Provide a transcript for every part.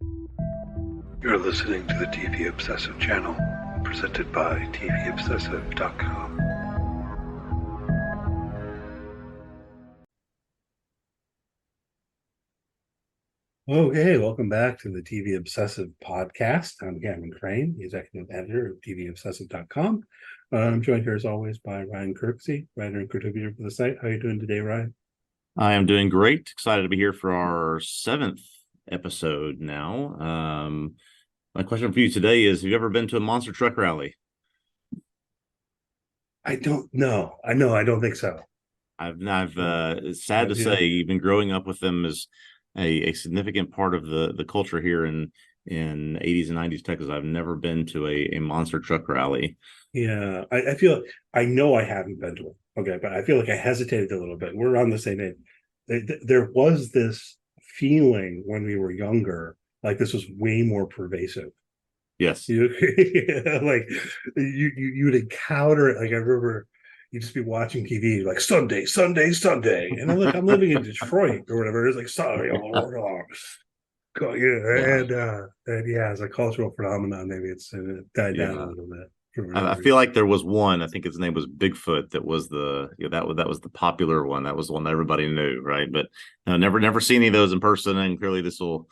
You're listening to the TV Obsessive channel, presented by TVObsessive.com. Okay, welcome back to the TV Obsessive podcast. I'm Cameron Crane, the executive editor of TVObsessive.com. I'm joined here as always by Ryan Kirksey, writer and contributor for the site. How are you doing today, Ryan? I am doing great. Excited to be here for our seventh episode now. My question for you today is: have you ever been to a monster truck rally? I don't know. I don't think so. I've it's sad to Have you? say, even growing up with them is a significant part of the culture here in 80s and 90s Texas. I've never been to a monster truck rally. Yeah, I feel I know I haven't been to one. Okay, but I feel like I hesitated a little bit. We're on the same age. There was this feeling when we were younger, like this was way more pervasive. Yes. You like you would encounter it. Like I remember you'd just be watching TV like Sunday, Sunday, Sunday. And I'm living in Detroit or whatever. It's like sorry, Yeah. and yeah, as a cultural phenomenon, maybe it's died down a Yeah. little bit for I whatever feel reason. like there was one. I think his name was Bigfoot. That was that was the popular one. That was the one that everybody knew, right? But no, never seen any of those in person. And clearly, this will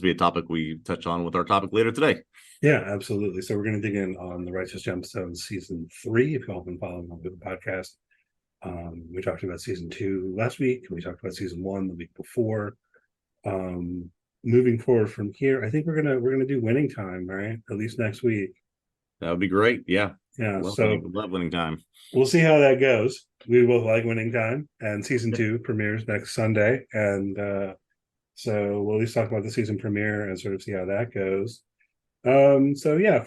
be a topic we touch on with our topic later today. Yeah, absolutely. So we're going to dig in on the Righteous Gemstones season 3. If y'all been following along with the podcast, we talked about season 2 last week. We talked about season 1 the week before. Um, Moving forward from here, I think we're gonna do winning time, right? At least next week. That would be great. Yeah, Yeah. love So winning time. we'll see how that goes. We both like winning time, and season 2 premieres next Sunday, and so we'll at least talk about the season premiere and sort of see how that goes. So yeah,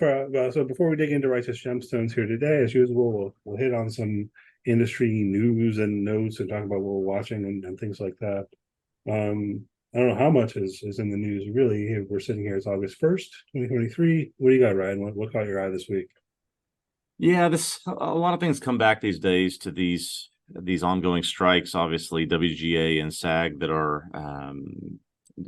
so before we dig into Righteous Gemstones here today, as usual, we'll hit on some industry news and notes and talk about what we're watching and things like that. Um, I don't know how much is in the news really. We're sitting here, it's August 1st, 2023. What do you got, Ryan? What caught your eye this week? Yeah, this a lot of things come back these days to these ongoing strikes. Obviously, WGA and SAG that are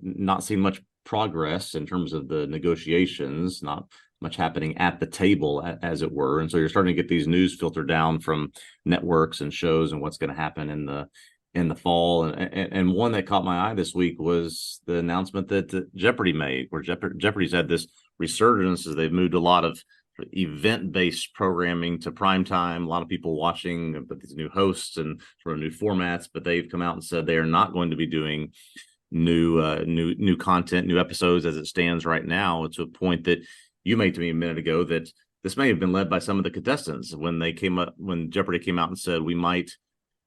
not seeing much progress in terms of the negotiations. Not much happening at the table, as it were. And so you're starting to get these news filter down from networks and shows and what's going to happen in the fall. And one that caught my eye this week was the announcement that Jeopardy made, where Jeopardy's had this resurgence as they've moved a lot of event-based programming to prime time. A lot of people watching, but these new hosts and sort of new formats. But they've come out and said they are not going to be doing new content, new episodes as it stands right now. To a point that you made to me a minute ago that this may have been led by some of the contestants when Jeopardy came out and said we might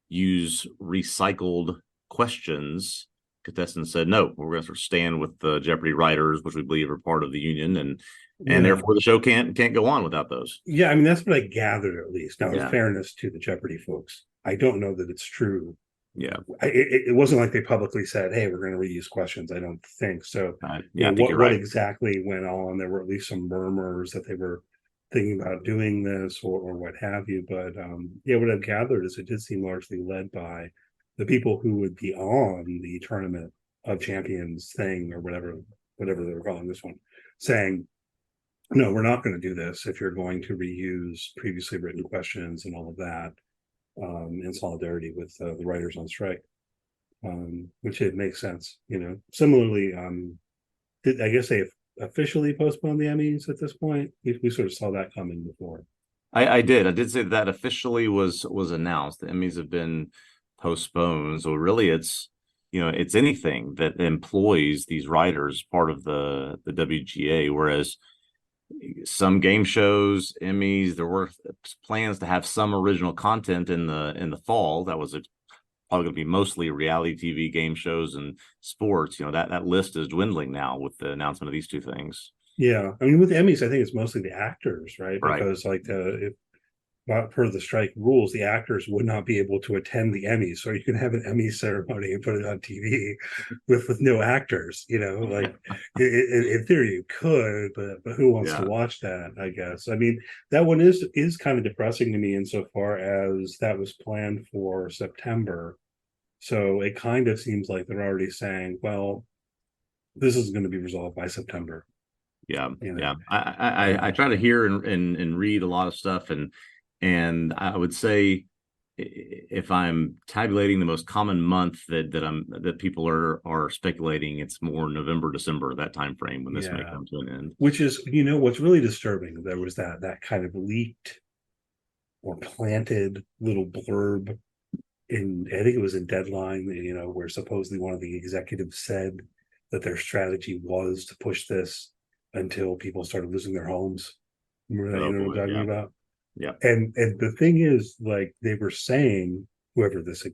use recycled questions. Contestants said no, we're going to sort of stand with the Jeopardy writers, which we believe are part of the union, and Yeah. therefore the show can't go on without those. Yeah, I mean that's what I gathered at least. Now, in Yeah, fairness to the Jeopardy folks, I don't know that it's true. yeah, It wasn't like they publicly said, "Hey, we're going to reuse questions." I don't think so. yeah. I think What you're right. exactly went on? There were at least some murmurs that they were thinking about doing this or what have you. But yeah, what I've gathered is it did seem largely led by the people who would be on the Tournament of Champions thing or whatever they were calling this one, saying, "No, we're not going to do this. If you're going to reuse previously written questions and all of that." In solidarity with the writers on strike, which it makes sense. Similarly, I guess they've officially postponed the Emmys at this point. We sort of saw that coming before. I did say that officially was announced. The Emmys have been postponed. So really it's anything that employs these writers part of the WGA, whereas some game shows, Emmys, there were plans to have some original content in the fall. That was probably going to be mostly reality TV, game shows, and sports. That list is dwindling now with the announcement of these two things. Yeah, I mean, with the Emmys, I think it's mostly the actors, right? Right. Because like if per the strike rules, the actors would not be able to attend the Emmys. So you can have an Emmy ceremony and put it on TV with no actors. Like in theory you could, but who wants to Yeah. watch that? I guess. I mean, that one is kind of depressing to me insofar as that was planned for September. So it kind of seems like they're already saying, well, this is going to be resolved by September. Yeah, You know, yeah. I try to hear and read a lot of stuff, and I would say if I'm tabulating the most common month that people are speculating, it's more November, December, that time frame when this may yeah. come to an end. Which is, what's really disturbing. There was that kind of leaked or planted little blurb in, I think it was in Deadline, where supposedly one of the executives said that their strategy was to push this until people started losing their homes. Remember that? Oh You know what boy, I'm talking yeah, about? yeah. And the thing is, like, they were saying, whoever this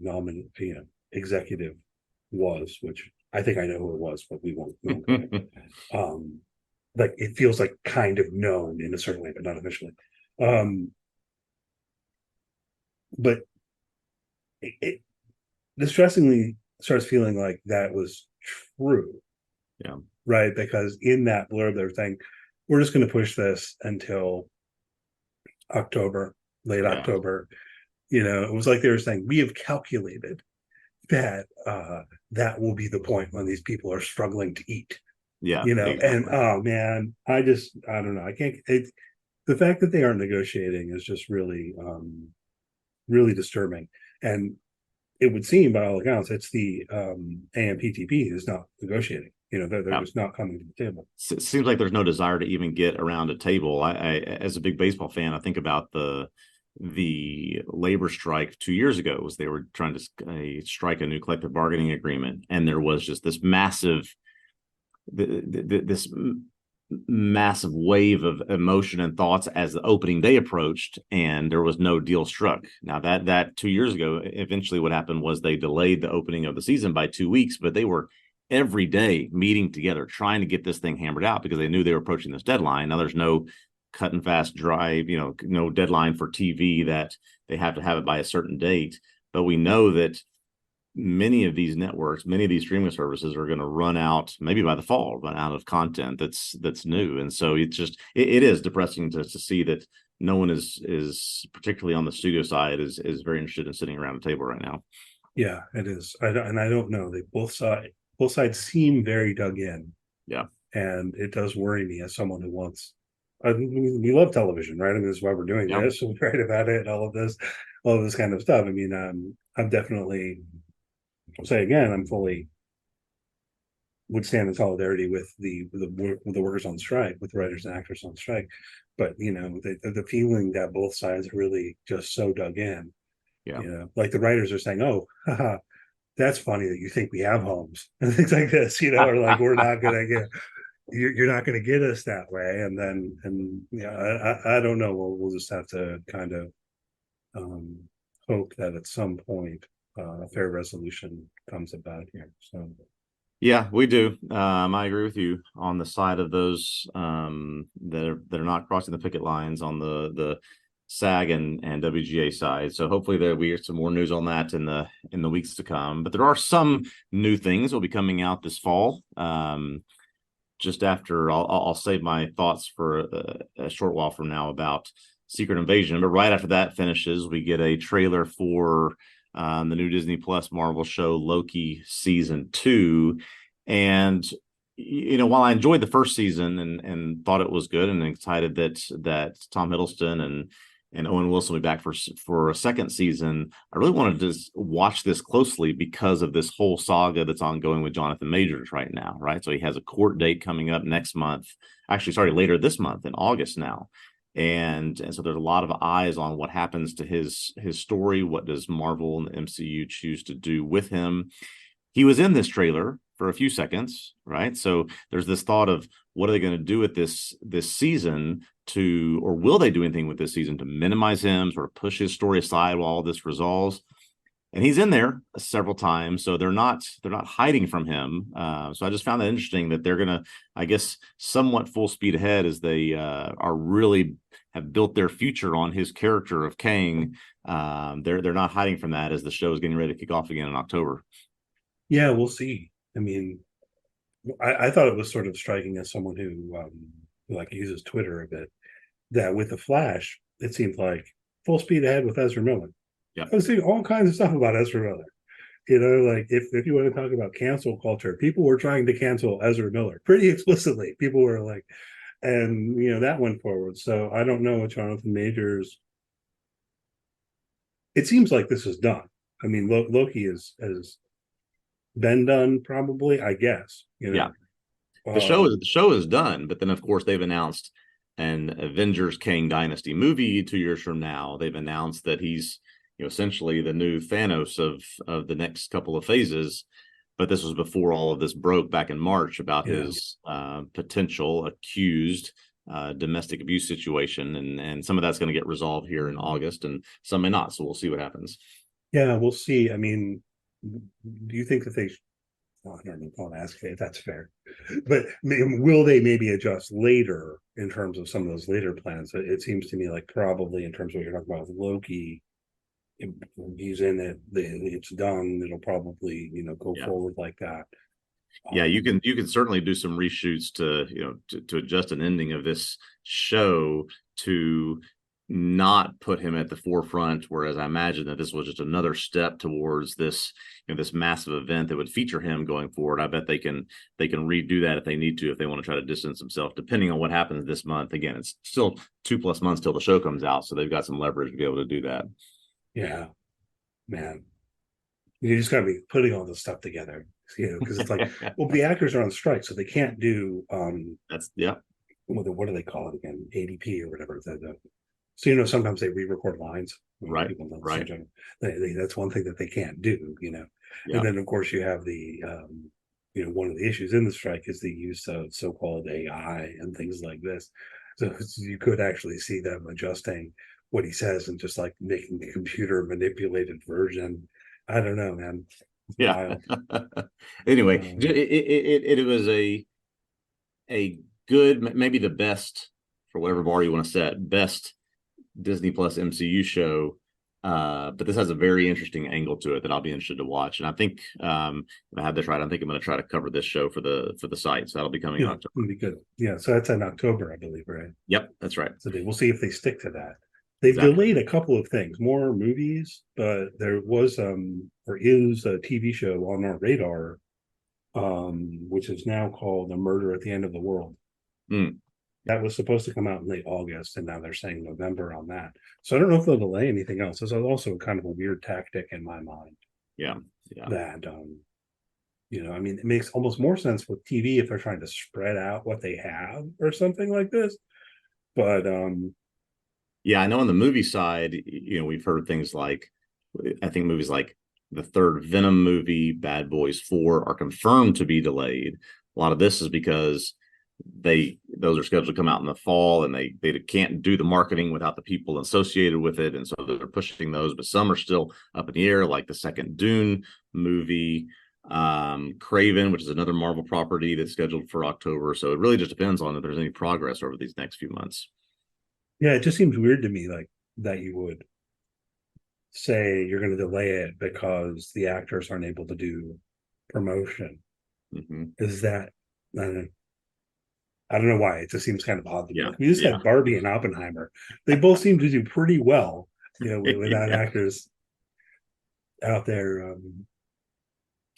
executive was, which I think I know who it was, but we won't go there. Like, it feels like kind of known in a certain way, but not officially. Um, but it distressingly starts feeling like that was true, Yeah, right? Because in that blurb, they're saying, we're just going to push this until October, late yeah, October. It was like they were saying, we have calculated that that will be the point when these people are struggling to eat. yeah, And exactly. oh man, I don't know. I can't. The fact that they aren't negotiating is just really, really disturbing. And it would seem, by all accounts, it's the AMPTP who's not negotiating. They're Yeah. just not coming to the table. Seems like there's no desire to even get around a table. As a big baseball fan, I think about the labor strike 2 years ago. Was they were trying to strike a new collective bargaining agreement, and there was just this this massive wave of emotion and thoughts as the opening day approached, and there was no deal struck. Now that 2 years ago, eventually what happened was they delayed the opening of the season by 2 weeks, but they were every day meeting together trying to get this thing hammered out because they knew they were approaching this deadline. Now there's no cut and fast drive, no deadline for TV that they have to have it by a certain date, but we know that many of these networks, many of these streaming services are going to run out, maybe by the fall, run out of content that's new. And so it's just it is depressing to see that no one is particularly on the studio side is very interested in sitting around a table right now. Yeah, it is. I don't know. They both sides seem very dug in, Yeah. and it does worry me as someone who wants. We love television, right? I mean, that's why we're doing Yeah. this. We write about it, and all of this kind of stuff. I mean, I'm definitely, I'll say again, I'm fully would stand in solidarity with the workers on strike, with the writers and actors on strike. But the feeling that both sides are really just so dug in. Yeah. Like the writers are saying, "Oh, haha, that's funny that you think we have homes," and things like this. Or like, we're not gonna get, you're not gonna get us that way. And yeah, I don't know. We'll just have to kind of hope that at some point a fair resolution comes about here. So Yeah, we do. I agree with you on the side of those that are not crossing the picket lines on the SAG and WGA side. So hopefully there we get some more news on that in the weeks to come. But there are some new things that will be coming out this fall. Just after I'll save my thoughts for a short while from now about Secret Invasion. But right after that finishes, we get a trailer for the new Disney Plus Marvel show Loki season 2. And while I enjoyed the first season and thought it was good and excited that Tom Hiddleston and Owen Wilson will be back for a second season, I really wanted to watch this closely because of this whole saga that's ongoing with Jonathan Majors right now, right? So he has a court date coming up next month. Actually, sorry, later this month in August now. And so there's a lot of eyes on what happens to his story. What does Marvel and the MCU choose to do with him? He was in this trailer for a few seconds, right? So there's this thought of what are they going to do with this season or will they do anything with this season to minimize him, sort of push his story aside while all this resolves? And he's in there several times, so they're not hiding from him. So I just found that interesting that they're gonna, I guess, somewhat full speed ahead as they are really have built their future on his character of Kang. They're not hiding from that as the show is getting ready to kick off again in October. yeah, we'll see. I mean, I thought it was sort of striking as someone who like uses Twitter a bit, that with the Flash, it seemed like full speed ahead with Ezra Miller. Yeah, I was seeing all kinds of stuff about Ezra Miller, Like if you want to talk about cancel culture, people were trying to cancel Ezra Miller pretty explicitly. People were like, and that went forward. So I don't know what Jonathan Majors. It seems like this is done. I mean, Loki has been done, probably. I guess. Yeah. The show is done, but then of course they've announced an Avengers Kang Dynasty movie 2 years from now. They've announced that he's essentially the new Thanos of the next couple of phases. But this was before all of this broke back in March about his potential accused domestic abuse situation, and some of that's going to get resolved here in August, and some may not. So we'll see what happens. Yeah, we'll see. I mean, do you think that they? Well, I don't know. I'll ask if that's fair, but will they maybe adjust later in terms of some of those later plans? It seems to me like probably in terms of what you're talking about with Loki, he's in it. It's done. It'll probably go forward like that. Yeah, you can certainly do some reshoots to adjust an ending of this show to not put him at the forefront, whereas I imagine that this was just another step towards this this massive event that would feature him going forward. I bet they can redo that if they need to, if they want to try to distance themselves, depending on what happens this month. Again, it's still 2+ months till the show comes out, so they've got some leverage to be able to do that. Yeah, man, you just got to be putting all this stuff together, because it's like, well, the actors are on strike, so they can't do that's what do they call it again, ADP or whatever. So sometimes they re-record lines. Right. That's one thing that they can't do. Yeah. And then of course you have the one of the issues in the strike is the use of so-called AI and things like this. So you could actually see them adjusting what he says and just like making the computer manipulated version. I don't know, man. Yeah. Anyway, it was a good, maybe the best, for whatever bar you want to set, best Disney Plus MCU show. But this has a very interesting angle to it that I'll be interested to watch. And I think if I have this right, I think I'm going to try to cover this show for the site. So that'll be coming in October. It'll be good. Yeah. So that's in October, I believe, right? Yep, that's right. So we'll see if they stick to that. They've delayed a couple of things, more movies, but there was or is a TV show on our radar, which is now called A Murder at the End of the World. That was supposed to come out in late August, and now they're saying November on that. So I don't know if they'll delay anything else. This is also kind of a weird tactic in my mind. Yeah. That I mean, it makes almost more sense with TV if they're trying to spread out what they have or something like this. But yeah, I know on the movie side, we've heard things like, I think movies like the third Venom movie, Bad Boys 4, are confirmed to be delayed. A lot of this is because those are scheduled to come out in the fall, and they can't do the marketing without the people associated with it, and so they're pushing those. But some are still up in the air, like the second Dune movie, Craven, which is another Marvel property that's scheduled for October. So it really just depends on if there's any progress over these next few months. Yeah, it just seems weird to me, like that you would say you're going to delay it because the actors aren't able to do promotion. Is that I don't know why. It just seems kind of odd. We just had Barbie and Oppenheimer. They both seem to do pretty well, without actors out there, on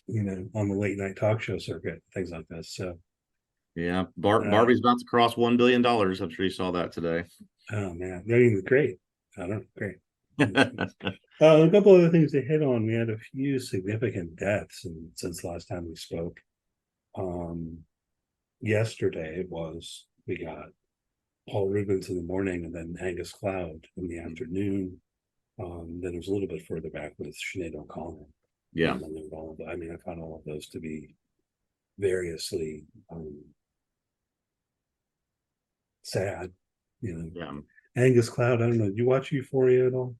the late night talk show circuit, things like this. So, yeah, Barbie's about to cross $1 billion. I'm sure you saw that today. Oh man, I mean, great. I don't know, great. A couple other things to hit on. We had a few significant deaths since last time we spoke. Yesterday we got Paul Rubens in the morning, and then Angus Cloud in the afternoon. Then it was a little bit further back with Sinead O'Connor. Yeah. I mean, I found all of those to be variously sad. Yeah. Angus Cloud, I don't know. Did you watch Euphoria at all?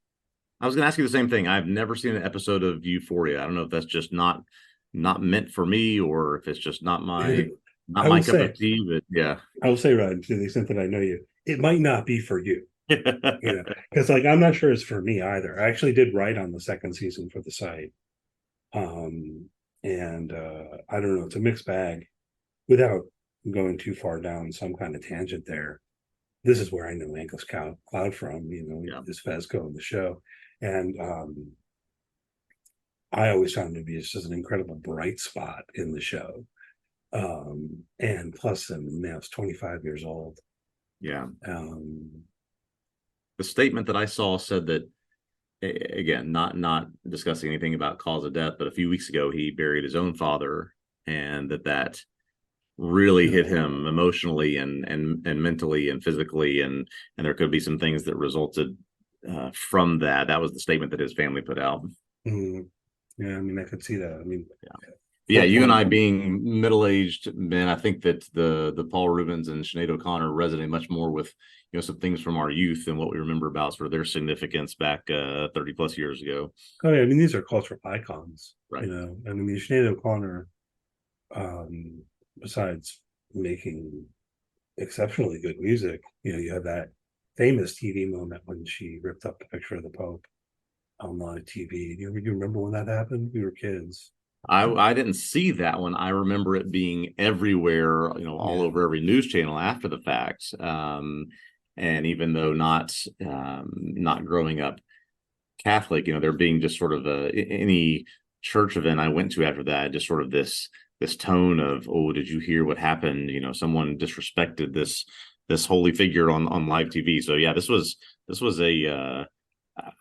I was going to ask you the same thing. I've never seen an episode of Euphoria. I don't know if that's just not meant for me, or if it's just not my cup of tea. But yeah, I will say, Ryan, to the extent that I know you, it might not be for you. Because I'm not sure it's for me either. I actually did write on the second season for the site, and I don't know. It's a mixed bag. Without going too far down some kind of tangent there, this is where I know Angus Cloud from. His Fezco in the show, and I always found to be just an incredible bright spot in the show. And plus, now it's 25 years old. Yeah. Um, The statement that I saw said that, again, not discussing anything about cause of death, but a few weeks ago he buried his own father, and that really hit him emotionally and mentally and physically, and there could be some things that resulted from that. That was the statement that his family put out. yeah, I mean, I could see that. I mean, Yeah, you and I being middle-aged men, I think that the Paul Rubens and Sinead O'Connor resonate much more with, some things from our youth and what we remember about sort of their significance back 30 plus years ago. oh yeah, I mean, these are cultural icons, Right. I mean, Sinead O'Connor, besides making exceptionally good music, you have that famous TV moment when she ripped up the picture of the Pope on live TV. You remember when that happened? We were kids. I didn't see that one. I remember it being everywhere, all over every news channel after the fact. And even though not growing up Catholic, there being just sort of any church event I went to after that, just sort of this tone of, oh, did you hear what happened? Someone disrespected this holy figure on live TV. So yeah, this was a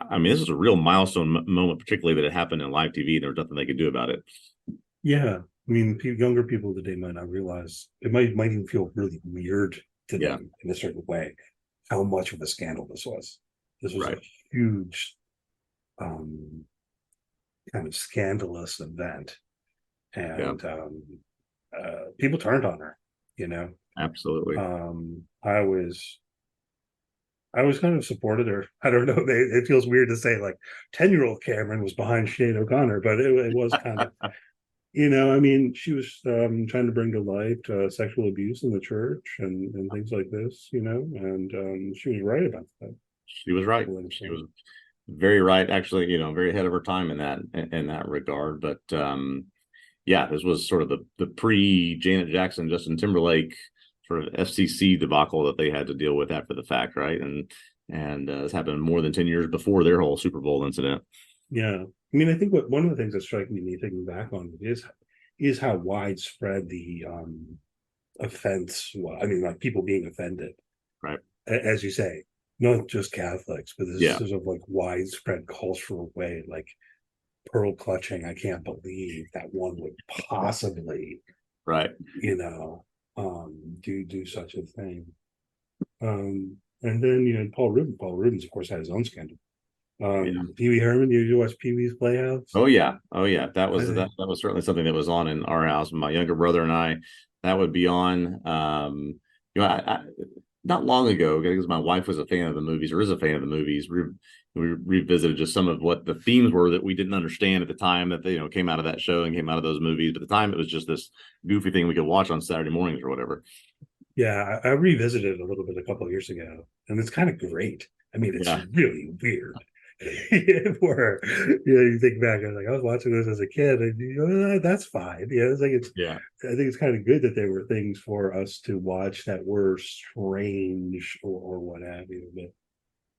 I mean, this is a real milestone moment, particularly that it happened in live TV. There was nothing they could do about it. Yeah, I mean, younger people today might not realize it. Might even feel really weird to them in a certain way how much of a scandal this was. This was Right. a huge, kind of scandalous event, and people turned on her. Absolutely. I was kind of supported her. I don't know. It feels weird to say like 10-year-old Cameron was behind Sinead O'Connor, but it was kind of, I mean, she was trying to bring to light sexual abuse in the church and things like this, and she was right about that. She was right. She was very right, actually, very ahead of her time in that regard. But yeah, this was sort of the pre Janet Jackson, Justin Timberlake sort of FCC debacle that they had to deal with after the fact, right? And this happened more than 10 years before their whole Super Bowl incident. Yeah, I mean, I think one of the things that strike me thinking back on it is how widespread the offense was. I mean, like people being offended, right? As you say, not just Catholics, but this sort of like widespread cultural way, like pearl clutching. I can't believe that one would possibly, right, do such a thing. And then Paul Rubens, of course, had his own scandal. Pee Wee Herman, you watch Pee Wee's Playhouse? Oh yeah, that was certainly something that was on in our house. My younger brother and I, that would be on. I not long ago, because my wife was a fan of the movies, or is a fan of the movies. We revisited just some of what the themes were that we didn't understand at the time that they came out of that show and came out of those movies. But at the time, it was just this goofy thing we could watch on Saturday mornings or whatever. Yeah, I revisited it a little bit a couple of years ago, and it's kind of great. I mean, it's really weird. Where you think back, I was watching this as a kid, and that's fine. It's like I think it's kind of good that there were things for us to watch that were strange or what have you. But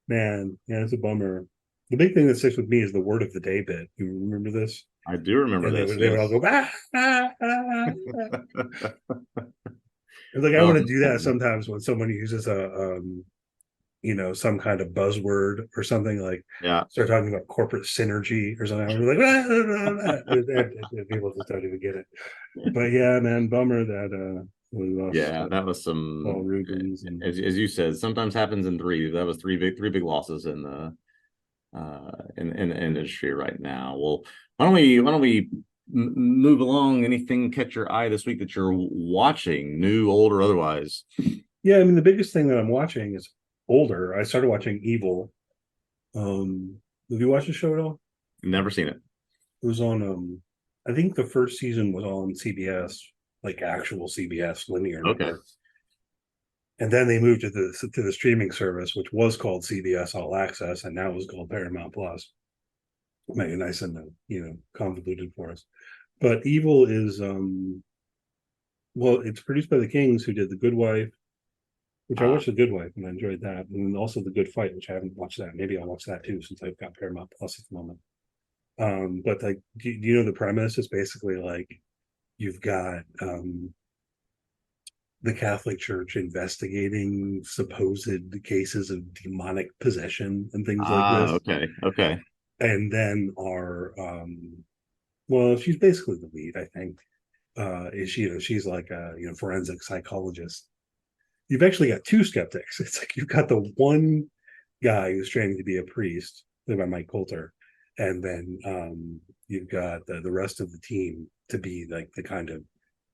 man, yeah, it's a bummer. The big thing that sticks with me is the word of the day bit. You remember this? I do remember this. They would all go, It's like I want to do that sometimes when someone uses some kind of buzzword or something, like start talking about corporate synergy or something. I'm like, and people just don't even get it. But yeah, man, bummer that we lost. That was some Paul Rubens, as you said, sometimes happens in three. That was three big losses in the industry right now. Well, why don't we move along? Anything catch your eye this week that you're watching, new, old, or otherwise? Yeah, I mean, the biggest thing that I'm watching is older. I started watching Evil. Have you watched the show at all? Never seen it. It was on I think the first season was on CBS, like actual CBS linear network. And then they moved to the streaming service, which was called CBS All Access, and now is called Paramount Plus. Make it nice and convoluted for us. But Evil is it's produced by the Kings, who did The Good Wife, which I watched The Good Wife and I enjoyed that, and also The Good Fight, which I haven't watched that. Maybe I'll watch that too, since I've got Paramount Plus at the moment. But like, do you know the premise is basically like you've got the Catholic Church investigating supposed cases of demonic possession and things like Ah, this. okay, okay. And then well, she's basically the lead, I think. Is she, she's like a forensic psychologist. You've actually got two skeptics. It's like you've got the one guy who's training to be a priest, played by Mike Coulter, and then you've got the rest of the team to be like the kind of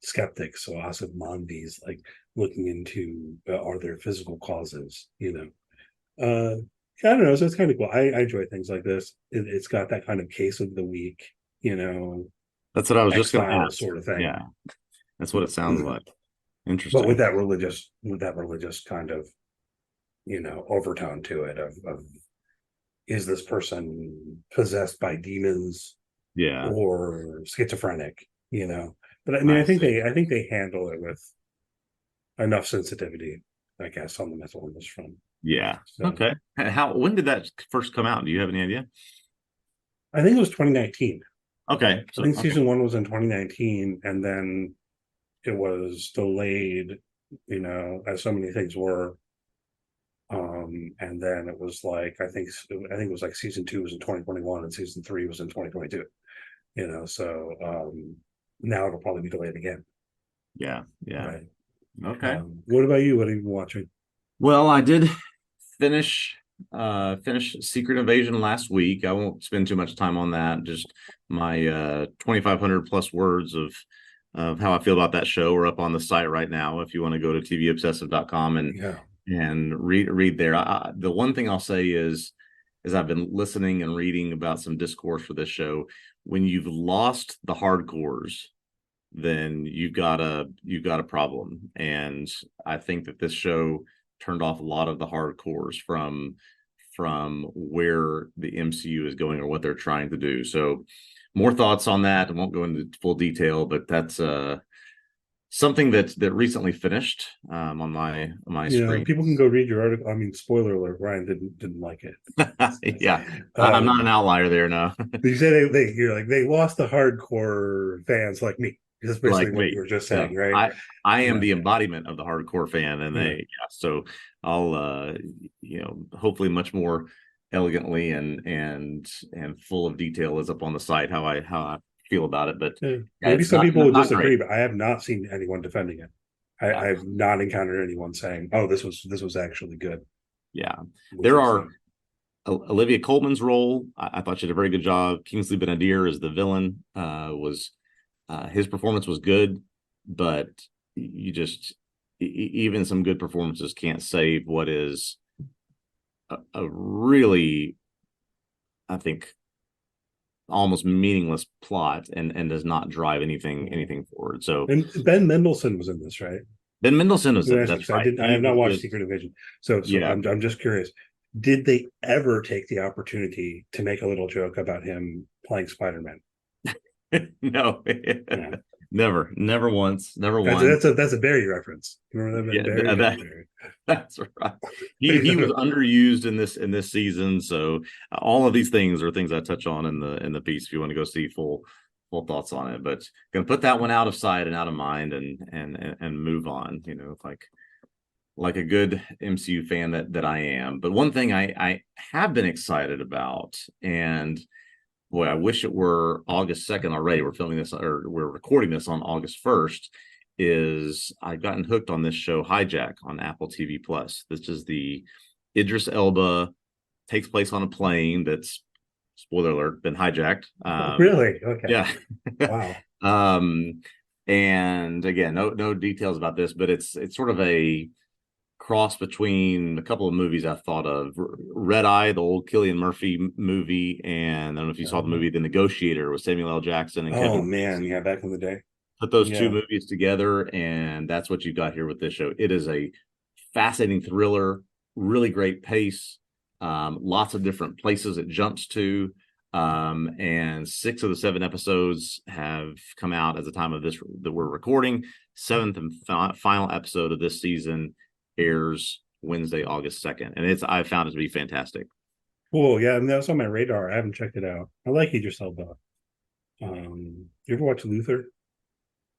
skeptics. So Asif Mandi's like looking into are there physical causes, I don't know. So it's kind of cool. I enjoy things like this. It's got that kind of case of the week, That's what I was just going to X-Files ask. sort of thing. Yeah, that's what it sounds like. But Interesting. with that religious kind of, overtone to it of is this person possessed by demons Yeah, or schizophrenic, But I mean, I see. I think they handle it with enough sensitivity, I guess, on the mental illness front. Yeah. So Okay. When did that first come out? Do you have any idea? I think it was 2019. Okay. I So, think okay. season one was in 2019, and then it was delayed, as so many things were. And then it was like I think it was like season two was in 2021 and season three was in 2022. So now it'll probably be delayed again. Yeah. Yeah. Right. Okay. What about you? What have you been watching? Well, I did finish finish Secret Invasion last week. I won't spend too much time on that. Just my 2,500 plus words of how I feel about that show are up on the site right now. If you want to go to tvobsessive.com Yeah. and read there. The one thing I'll say is I've been listening and reading about some discourse for this show. When you've lost the hardcores, then you've got a problem. And I think that this show turned off a lot of the hardcores from where the MCU is going or what they're trying to do. So more thoughts on that. I won't go into full detail, but that's something that recently finished on my Yeah, screen. people can go read your article. I mean, spoiler alert, Ryan didn't like it. Yeah, I'm not an um outlier there, no. you say you're like they lost the hardcore fans like me. That's basically Like what you me. were just Yeah, saying, right? I am Yeah, the embodiment of the hardcore fan, and yeah. so I'll hopefully much more elegantly and full of detail is up on the site how I feel about it. But Yeah. yeah, Maybe it's some people will not disagree, great. but I have not seen anyone defending it. Yeah, I've not encountered anyone saying, "Oh, this was actually good," yeah. which There is are Olivia Colman's role. I thought she did a very good job. Kingsley Ben-Adir as the villain was his performance was good, but you just even some good performances can't save what is a really, I think, almost meaningless plot and does not drive anything forward. So and Ben Mendelsohn was in this, right? Ben Mendelsohn is Let me ask you, that's 'cause right. I He have not was watched good. Secret Invasion, so Yeah. I'm just curious. Did they ever take the opportunity to make a little joke about him playing Spider-Man? No. Yeah, Never once, never once. that's a Barry reference. Remember that Yeah, Barry? Yeah, that Barry. that's right. He was underused in this season. So all of these things are things I touch on in the piece. If you want to go see full thoughts on it, but gonna put that one out of sight and out of mind and move on. Like a good MCU fan that I am. But one thing I have been excited about, and boy, I wish it were August 2nd already. We're filming this or we're recording this on August 1st. Is I've gotten hooked on this show Hijack on Apple TV Plus. This is the Idris Elba takes place on a plane that's, spoiler alert, been hijacked. Really? Okay. Yeah. Wow. um, and again, no details about this, but it's sort of a cross between a couple of movies I've thought of. Red Eye, the old Cillian Murphy movie, and I don't know if you saw the movie The Negotiator with Samuel L. Jackson and Oh Kevin man, Spacey. yeah, back in the day. Put those two Yeah. movies together, and that's what you got here with this show. It is a fascinating thriller, really great pace, lots of different places it jumps to. And 6 of the 7 episodes have come out at the time of this that we're recording. 7th and final episode of this season airs Wednesday, August 2nd, and I found it to be fantastic. Cool. Yeah, and that was on my radar. I haven't checked it out. I like Idris Elba. You ever watch Luther?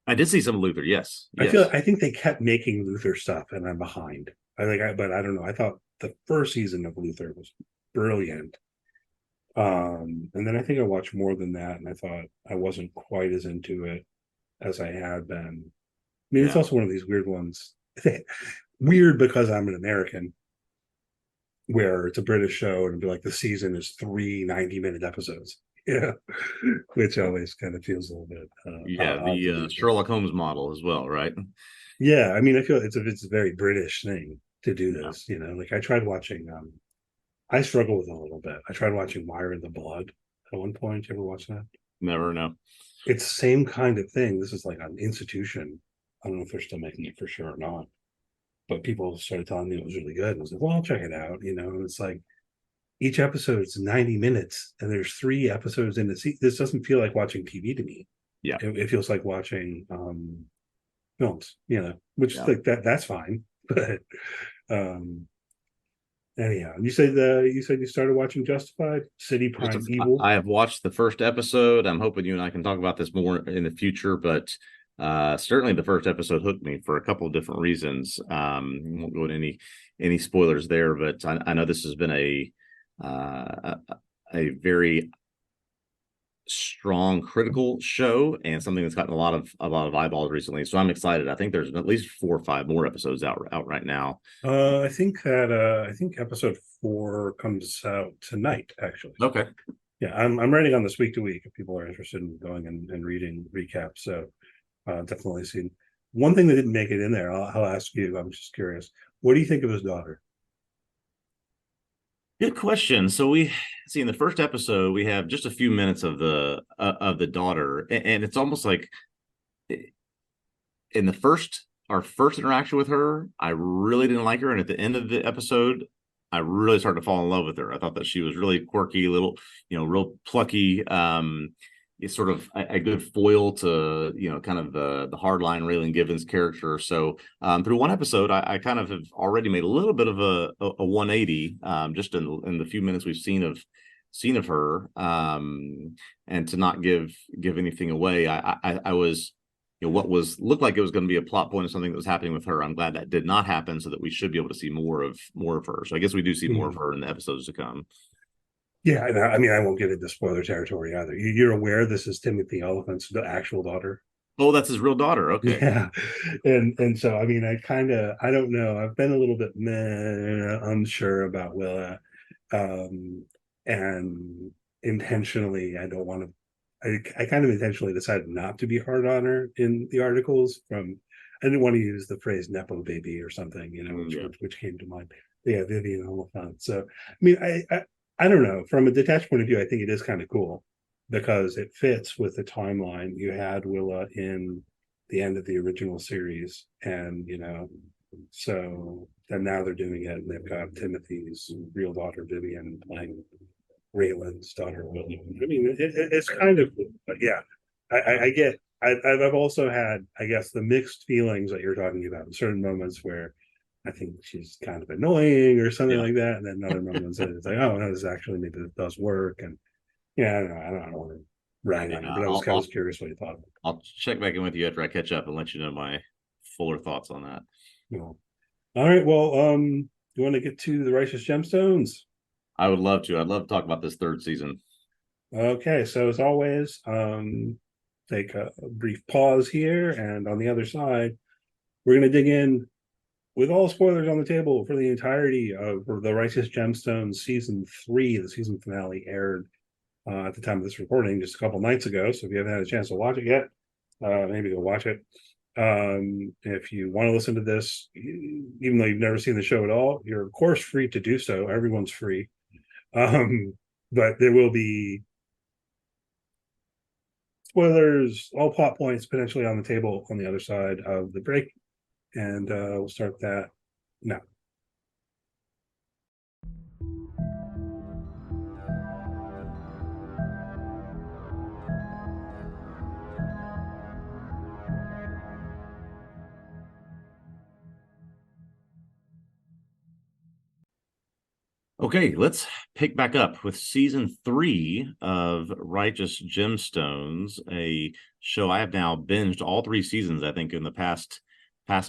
I did see some of Luther. Yes, I yes, think they kept making Luther stuff, and I'm behind. But I don't know. I thought the first season of Luther was brilliant. And then I think I watched more than that, and I thought I wasn't quite as into it as I had been. I mean, it's yeah. also one of these weird ones. Weird because I'm an American, where it's a British show and it'd be like the season is 3 90-minute episodes. Yeah, which always kind of feels a little bit Yeah, odd to the me. But Sherlock Holmes model as well, right? yeah, I mean, I feel it's a very British thing to do Yeah, this. Like I tried watching. I struggle with it a little bit. I tried watching Wire in the Blood at one point. You ever watch that? never know. It's the same kind of thing. This is like an institution. I don't know if they're still making it for sure or not, but people started telling me it was really good. And I was like, well, I'll check it out. And it's like each episode is 90 minutes and there's 3 episodes in the season. This doesn't feel like watching TV to me. Yeah, It feels like watching films, which is yeah. like that's fine. But um anyhow, you said you started watching Justified, City Just Prime Evil. I have watched the first episode. I'm hoping you and I can talk about this more in the future, but certainly the first episode hooked me for a couple of different reasons. Won't go into any spoilers there, but I know this has been uh, a very strong critical show and something that's gotten a lot of eyeballs recently. So I'm excited. I think there's at least 4 or 5 more episodes out right now. I think episode 4 comes out tonight, actually. Okay. Yeah, I'm writing on this week to week if people are interested in going and reading recaps. So definitely seen. One thing that didn't make it in there, I'll ask you. I'm just curious. What do you think of his daughter? Good question. So we see in the first episode we have just a few minutes of the daughter, and it's almost like in the first our first interaction with her, I really didn't like her, and at the end of the episode, I really started to fall in love with her. I thought that she was really quirky, little, real plucky. Is sort of a good foil to kind of the hardline Raylan Givens character. So through one episode, I kind of have already made a little bit of a 180 just in the few minutes we've seen of her. And to not give anything away, I was what was looked like it was going to be a plot point of something that was happening with her. I'm glad that did not happen, so that we should be able to see more of her. So I guess we do see more of Hmm. her in the episodes to come. Yeah, I mean, I won't get into spoiler territory either. You're aware this is Timothy Oliphant's the actual daughter. Oh, that's his real daughter. Okay. Yeah, and so I mean, I don't know. I've been a little bit unsure about Willa, and intentionally, I don't want to. I kind of intentionally decided not to be hard on her in the articles. I didn't want to use the phrase "nepo baby" or something, Yeah. which came to mind. Yeah, Vivian Oliphant. So I mean, I don't know. From a detached point of view, I think it is kind of cool because it fits with the timeline. You had Willa in the end of the original series, and so then now they're doing it, and they've got Timothy's real daughter Vivian playing Raylan's daughter William. I mean, it's kind of cool, but yeah, I get. I've also had, I guess, the mixed feelings that you're talking about in certain moments where I think she's kind of annoying or something Yeah. like that, and then other moments that it's like, oh no, this actually maybe it does work, and yeah, I don't want to rag Yeah. on her, but I was curious what you thought. I'll check back in with you after I catch up and let you know my fuller thoughts on that. All right, well, you want to get to the Righteous Gemstones? I would love to. I'd love to talk about this third season. Okay, so as always, take a brief pause here, and on the other side, we're going to dig in with all spoilers on the table for the entirety of the Righteous Gemstones season 3. The season finale aired at the time of this recording just a couple nights ago. So if you haven't had a chance to watch it yet, maybe go watch it. If you want to listen to this, even though you've never seen the show at all, you're of course free to do so. Everyone's free. But there will be spoilers, all plot points potentially on the table on the other side of the break. And we'll start that now. Okay, let's pick back up with season 3 of Righteous Gemstones, a show I have now binged all 3 seasons, I think, in the past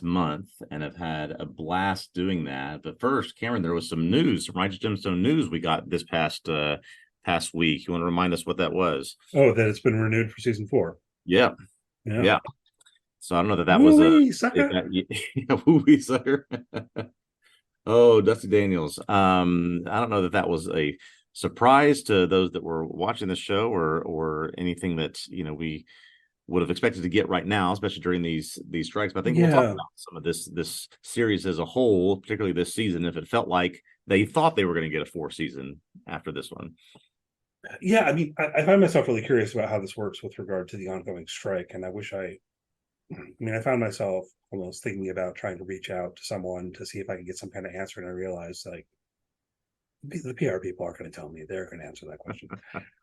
month, and have had a blast doing that. But first, Cameron, there was some news, some Righteous Gemstone news we got this past week. You want to remind us what that was? Oh, that it's been renewed for season 4. Yeah, Yeah. yeah. So I don't know that was Woo-wee, if sucker. that woo-wee sucker. Oh, Dusty Daniels. I don't know that was a surprise to those that were watching the show, or anything that we would have expected to get right now, especially during these strikes. But I think we'll talk Yeah. about some of this series as a whole, particularly this season, if it felt like they thought they were going to get a 4th season after this one. Yeah, I mean, I find myself really curious about how this works with regard to the ongoing strike, and I found myself almost thinking about trying to reach out to someone to see if I could get some kind of answer, and I realized, like, the PR people aren't going to tell me. They're going to answer that question.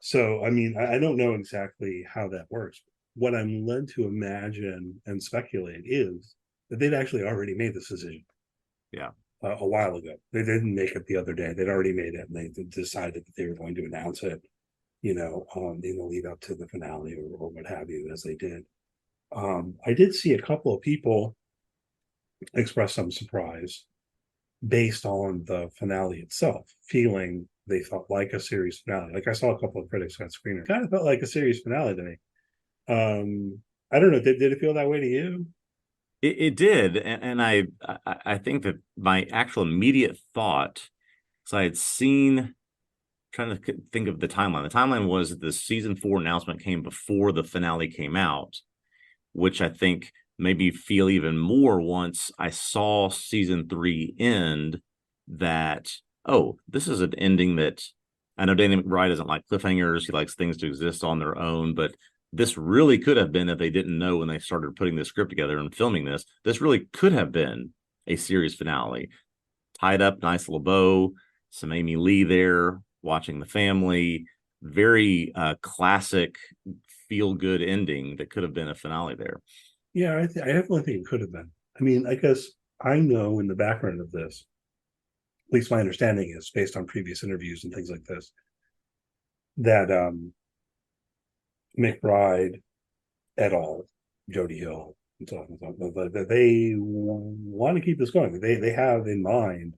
So, I mean, I don't know exactly how that works. What I'm led to imagine and speculate is that they'd actually already made this decision. Yeah. A while ago. They didn't make it the other day. They'd already made it, and they decided that they were going to announce it, in the lead up to the finale, or what have you, as they did. I did see a couple of people express some surprise based on the finale itself, feeling they felt like a series finale. Like, I saw a couple of critics on screen, kind of felt like a series finale to me. I don't know. Did it feel that way to you? It did, and I think that my actual immediate thought, so I had seen, trying to think of the timeline. The timeline was the season 4 announcement came before the finale came out, which I think made me feel even more once I saw season 3 end, that, oh, this is an ending that, I know Danny McBride doesn't like cliffhangers. He likes things to exist on their own, but this really could have been, if they didn't know when they started putting this script together and filming this really could have been a series finale. Tied up, nice little bow, some Amy Lee there watching the family. Very classic, feel good ending that could have been a finale there. Yeah, I definitely think it could have been. I mean, I guess I know in the background of this, at least my understanding is based on previous interviews and things like this, that McBride et al., Jody Hill, and so on and so on, that they want to keep this going. They have in mind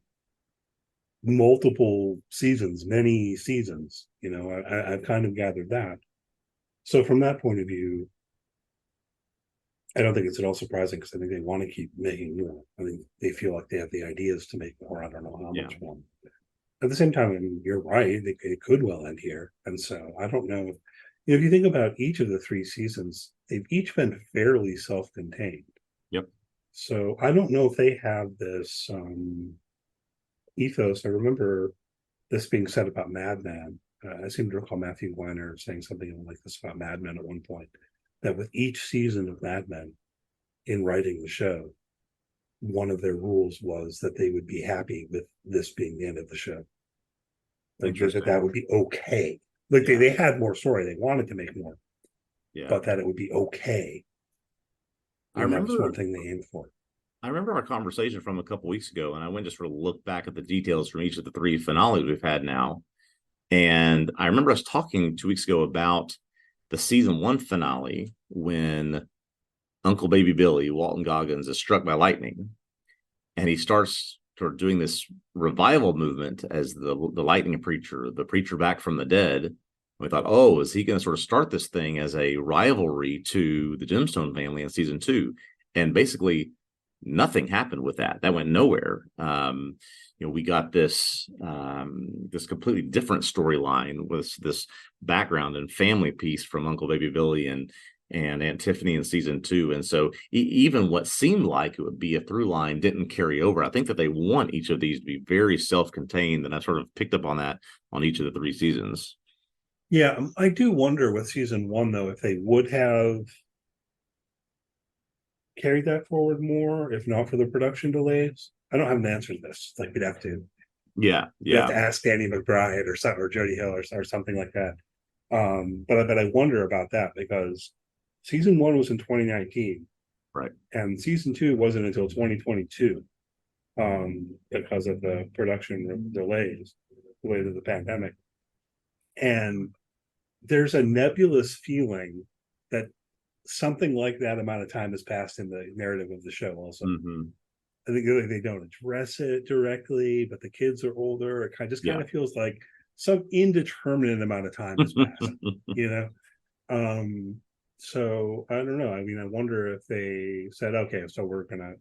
multiple seasons, many seasons. I've kind of gathered that. So from that point of view, I don't think it's at all surprising, because I think they want to keep making more. I think they feel like they have the ideas to make more. I don't know how much more. At the same time, I mean, you're right. It could well end here. And so I don't know. If you think about each of the 3 seasons, they've each been fairly self-contained. Yep. So I don't know if they have this ethos. I remember this being said about Mad Men. I seem to recall Matthew Weiner saying something like this about Mad Men at one point, that with each season of Mad Men, in writing the show, one of their rules was that they would be happy with this being the end of the show. Like, that would be okay. Like, Yeah. they had more story. They wanted to make more, Yeah. but that it would be okay. And that was one thing they aimed for. I remember our conversation from a couple weeks ago, and I went to sort of look back at the details from each of the 3 finales we've had now. And I remember us talking 2 weeks ago about the season 1 finale, when Uncle Baby Billy, Walton Goggins, is struck by lightning, and he starts sort of doing this revival movement as the lightning preacher, the preacher back from the dead. We thought, oh, is he going to sort of start this thing as a rivalry to the Gemstone family in season 2? And basically nothing happened with that. That went nowhere. We got this completely different storyline with this background and family piece from Uncle Baby Billy and Aunt Tiffany in season 2. And so even what seemed like it would be a through line didn't carry over. I think that they want each of these to be very self-contained, and I sort of picked up on that on each of the 3 seasons. Yeah, I do wonder with season 1, though, if they would have carried that forward more, if not for the production delays. I don't have an answer to this. Like, we'd have to you have to ask Danny McBride or Jody Hill or something like that. But I wonder about that, because season 1 was in 2019, right, and season 2 wasn't until 2022, because of the production delays. weight of the pandemic. And there's a nebulous feeling that something like that amount of time has passed in the narrative of the show also. I think they don't address it directly, but the kids are older. It kind of feels like some indeterminate amount of time has passed, you know? So I don't know. I mean, I wonder if they said, okay, so we're gonna,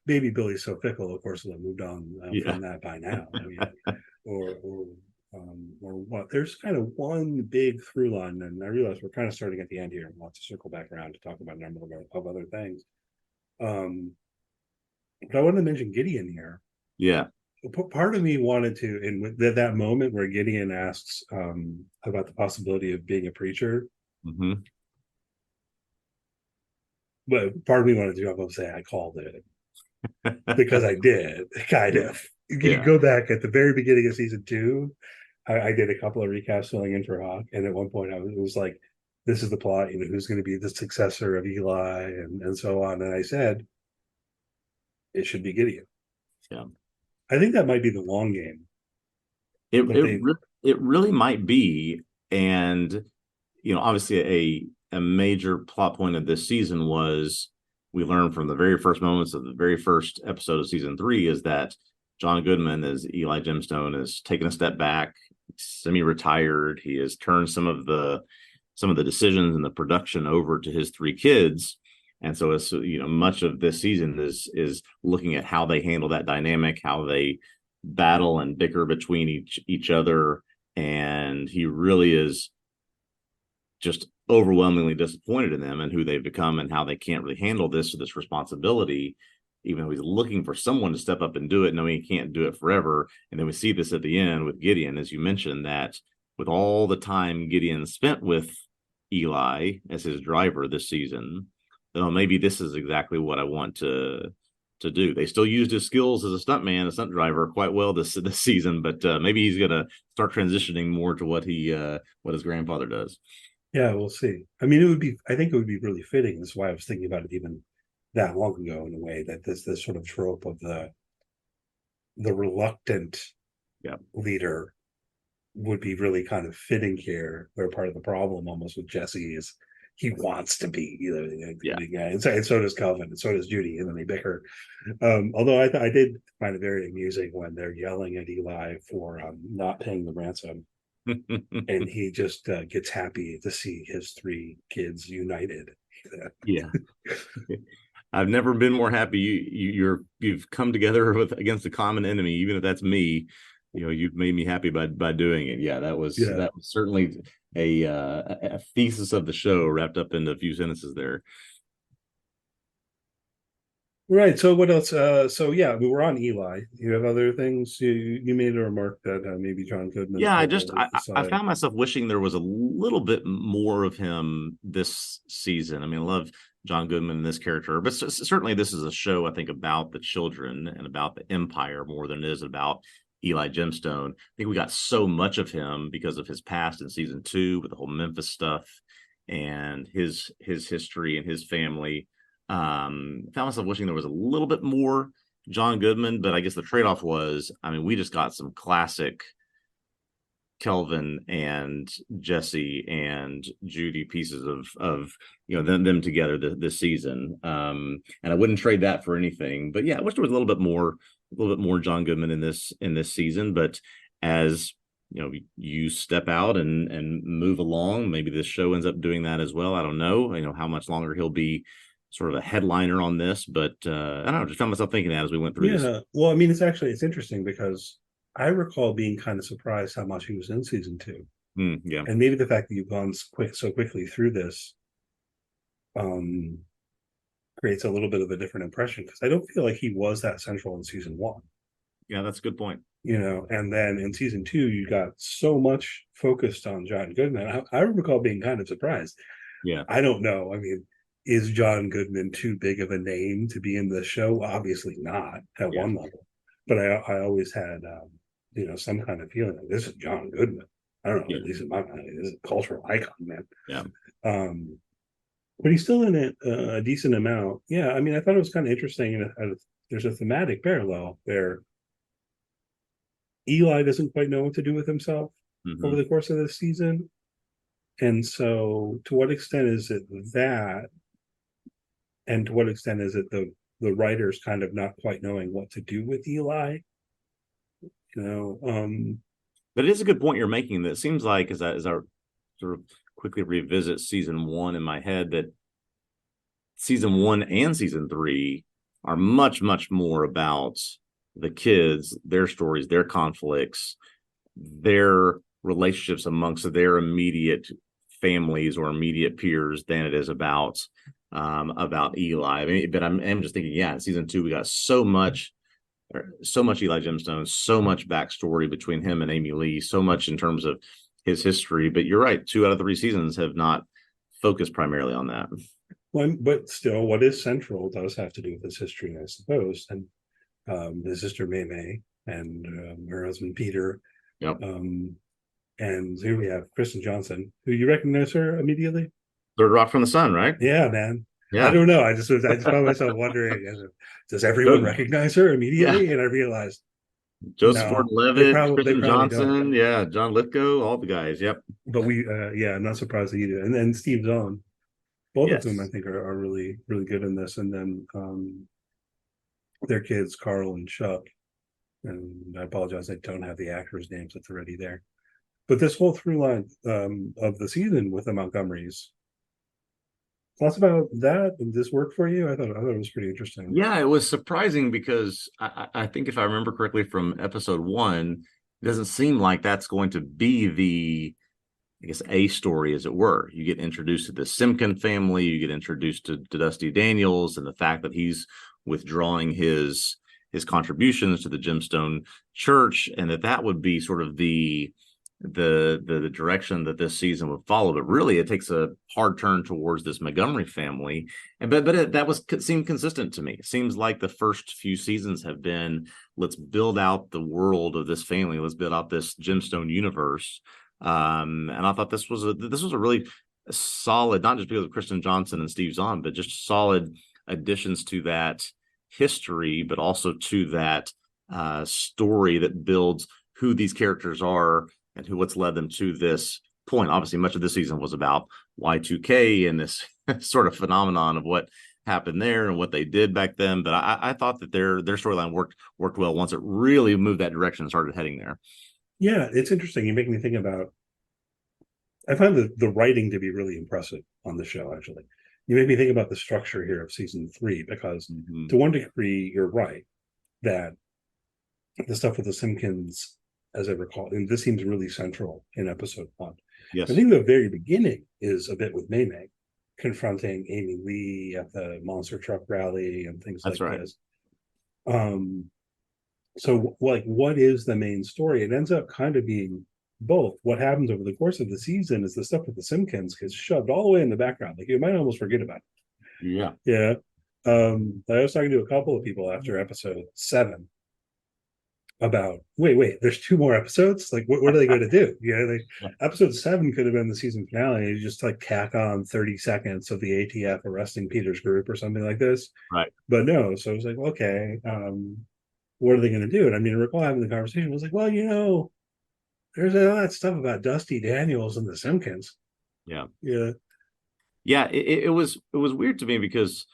maybe Billy's so fickle, of course, they've moved on from that by now. I mean, or what? There's kind of one big through line, and I realize we're kind of starting at the end here and want to circle back around to talk about a number of other things. But I wanted to mention Gideon here. Yeah. Part of me wanted to, in that moment where Gideon asks about the possibility of being a preacher, but part of me wanted to jump up and say I called it because I did, kind of. You go back at the very beginning of season 2. I did a couple of recaps filling in for Hawk, and at one point it was like, this is the plot, you know, who's going to be the successor of Eli and so on. And I said, it should be Gideon. Yeah. I think that might be the long game. It really might be. And, you know, obviously a major plot point of this season was, we learned from the very first moments of the very first episode of season 3 is that John Goodman, as Eli Gemstone, has taken a step back, semi-retired. He has turned some of the decisions and the production over to his 3 kids. And so, it's, you know, much of this season is looking at how they handle that dynamic, how they battle and bicker between each other. And he really is just overwhelmingly disappointed in them and who they've become and how they can't really handle this responsibility, even though he's looking for someone to step up and do it, knowing he can't do it forever. And then we see this at the end with Gideon, as you mentioned, that with all the time Gideon spent with Eli as his driver this season, maybe this is exactly what I want to do. They still used his skills as a stunt driver quite well this season, but maybe he's gonna start transitioning more to what his grandfather does. Yeah, we'll see. I mean, I think it would be really fitting. That's why I was thinking about it even that long ago, in a way, that this sort of trope of the reluctant leader would be really kind of fitting here, where part of the problem almost with Jesse is he wants to be, you know, and so does Calvin, and so does Judy, and then they bicker. Although I did find it very amusing when they're yelling at Eli for not paying the ransom, and he just gets happy to see his 3 kids united. Yeah. I've never been more happy. You've come together against a common enemy, even if that's me. You know, you've made me happy by doing it. Yeah, that was certainly a thesis of the show wrapped up into a few sentences there. Right. So what else? So yeah, we were on Eli. You have other things? You made a remark that maybe John Goodman. Yeah, I found myself wishing there was a little bit more of him this season. I mean, I love John Goodman and this character, but certainly this is a show, I think, about the children and about the empire more than it is about Eli Gemstone. I think we got so much of him because of his past in season 2 with the whole Memphis stuff and his history and his family. Found myself wishing there was a little bit more John Goodman, but I guess the trade-off was, I mean, we just got some classic Kelvin and Jesse and Judy pieces of you know them together this season. And I wouldn't trade that for anything. But yeah, I wish there was a little bit more John Goodman in this season. But as you know, you step out and move along, maybe this show ends up doing that as well. I don't know, you know, how much longer he'll be sort of a headliner on this, but I don't know, just found myself thinking that as we went through this. Well, I mean, it's interesting because I recall being kind of surprised how much he was in season 2. Yeah. And maybe the fact that you've gone so quickly through this creates a little bit of a different impression, because I don't feel like he was that central in season 1. Yeah, that's a good point. You know, and then in season 2, you got so much focused on John Goodman. I recall being kind of surprised. Yeah. I don't know. I mean, is John Goodman too big of a name to be in the show? Obviously not at one level. But I always had, you know, some kind of feeling like this is John Goodman. I don't know, at least in my mind, this is a cultural icon, man. Yeah. But he's still in it a decent amount. Yeah, I mean, I thought it was kind of interesting. And there's a thematic parallel there Eli doesn't quite know what to do with himself over Mhm. the course of this season. And so to what extent is it that, and to what extent is it the writers kind of not quite knowing what to do with Eli? You know, But it is a good point you're making. That it seems like as I sort of quickly revisit season one in my head, that season one and season three are much more about the kids, their stories, their conflicts, their relationships amongst their immediate families or immediate peers than it is about Eli. I mean, but I'm just thinking, yeah, in season two we got so much Eli Gemstone, so much backstory between him and Amy Lee, so much in terms of his history. But you're right, 2 out of 3 seasons have not focused primarily on that. well, but still, what is central does have to do with his history, I suppose, and his sister May May and her husband Peter. Yep. And here we have Kristen Johnson, who you recognize her immediately. Third Rock from the Sun, right? Yeah, man. I Yeah. don't know. I just found myself wondering, does everyone recognize her immediately? Yeah. And I realized Joseph no, Gordon-Levitt, they Kristen probably don't. Johnson, yeah, John Lithgow, all the guys. Yep. But yeah, I'm not surprised that you do. And then Steve Zahn, both of whom I Yes. think are really really good in this. And then their kids, Carl and Chuck. And I apologize, I don't have the actors' names that's already there. But this whole through line of the season with the Montgomerys. Thoughts about that? Did this work for you? I thought it was pretty interesting. Yeah, it was surprising because I think if I remember correctly from episode one, it doesn't seem like that's going to be the, I guess, a story, as it were. You get introduced to the Simkin family, you get introduced to Dusty Daniels, and the fact that he's withdrawing his contributions to the Gemstone Church, and that would be sort of the direction that this season would follow. But really, it takes a hard turn towards this Montgomery family, and that seemed consistent to me. It seems like the first few seasons have been, let's build out the world of this family, let's build out this Gemstone universe. And I thought this was a really solid, not just because of Kristen Johnson and Steve Zahn, but just solid additions to that history, but also to that story that builds who these characters are and what's led them to this point. Obviously, much of this season was about Y2K and this sort of phenomenon of what happened there and what they did back then. But I thought that their storyline worked well once it really moved that direction and started heading there. Yeah, it's interesting. You make me think about. I find the writing to be really impressive on the show. Actually, you make me think about the structure here of season 3 because, to one degree, you're right that the stuff with the Simpkins, as I recall, and this seems really central in episode 1. Yes. I think the very beginning is a bit with May May confronting Amy Lee at the monster truck rally and things That's like right. this. So like, what is the main story? It ends up kind of being both. What happens over the course of the season is the stuff with the Simpkins gets shoved all the way in the background. Like, you might almost forget about it. Yeah. Yeah. I was talking to a couple of people after episode 7 about wait, there's 2 more episodes. Like, what are they going to do? Episode 7 could have been the season finale. You just like tack on 30 seconds of the ATF arresting Peter's group or something like this. Right. But no, so I was like, okay, what are they going to do? And I mean, I recall having the conversation. I was like, well, there's all that stuff about Dusty Daniels and the Simpkins. Yeah. Yeah. It was weird to me because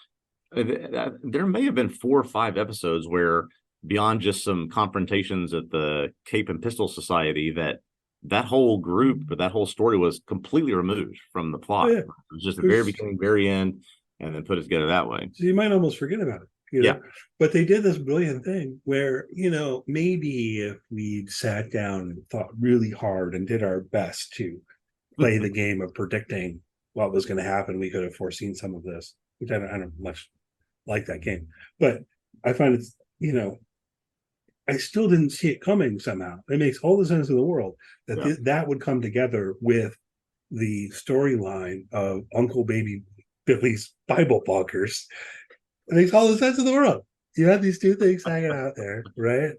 there may have been 4 or 5 episodes where, beyond just some confrontations at the Cape and Pistol Society, that whole group or that whole story was completely removed from the plot. Yeah. It was just the very beginning, very end, and then put it together that way. So you might almost forget about it. Yeah. But they did this brilliant thing where, maybe if we'd sat down and thought really hard and did our best to play the game of predicting what was going to happen, we could have foreseen some of this, which I don't much like that game. But I find it's, I still didn't see it coming somehow. It makes all the sense in the world that that would come together with the storyline of Uncle Baby Billy's Bible bunkers. It makes all the sense in the world. You have these 2 things hanging out there, right?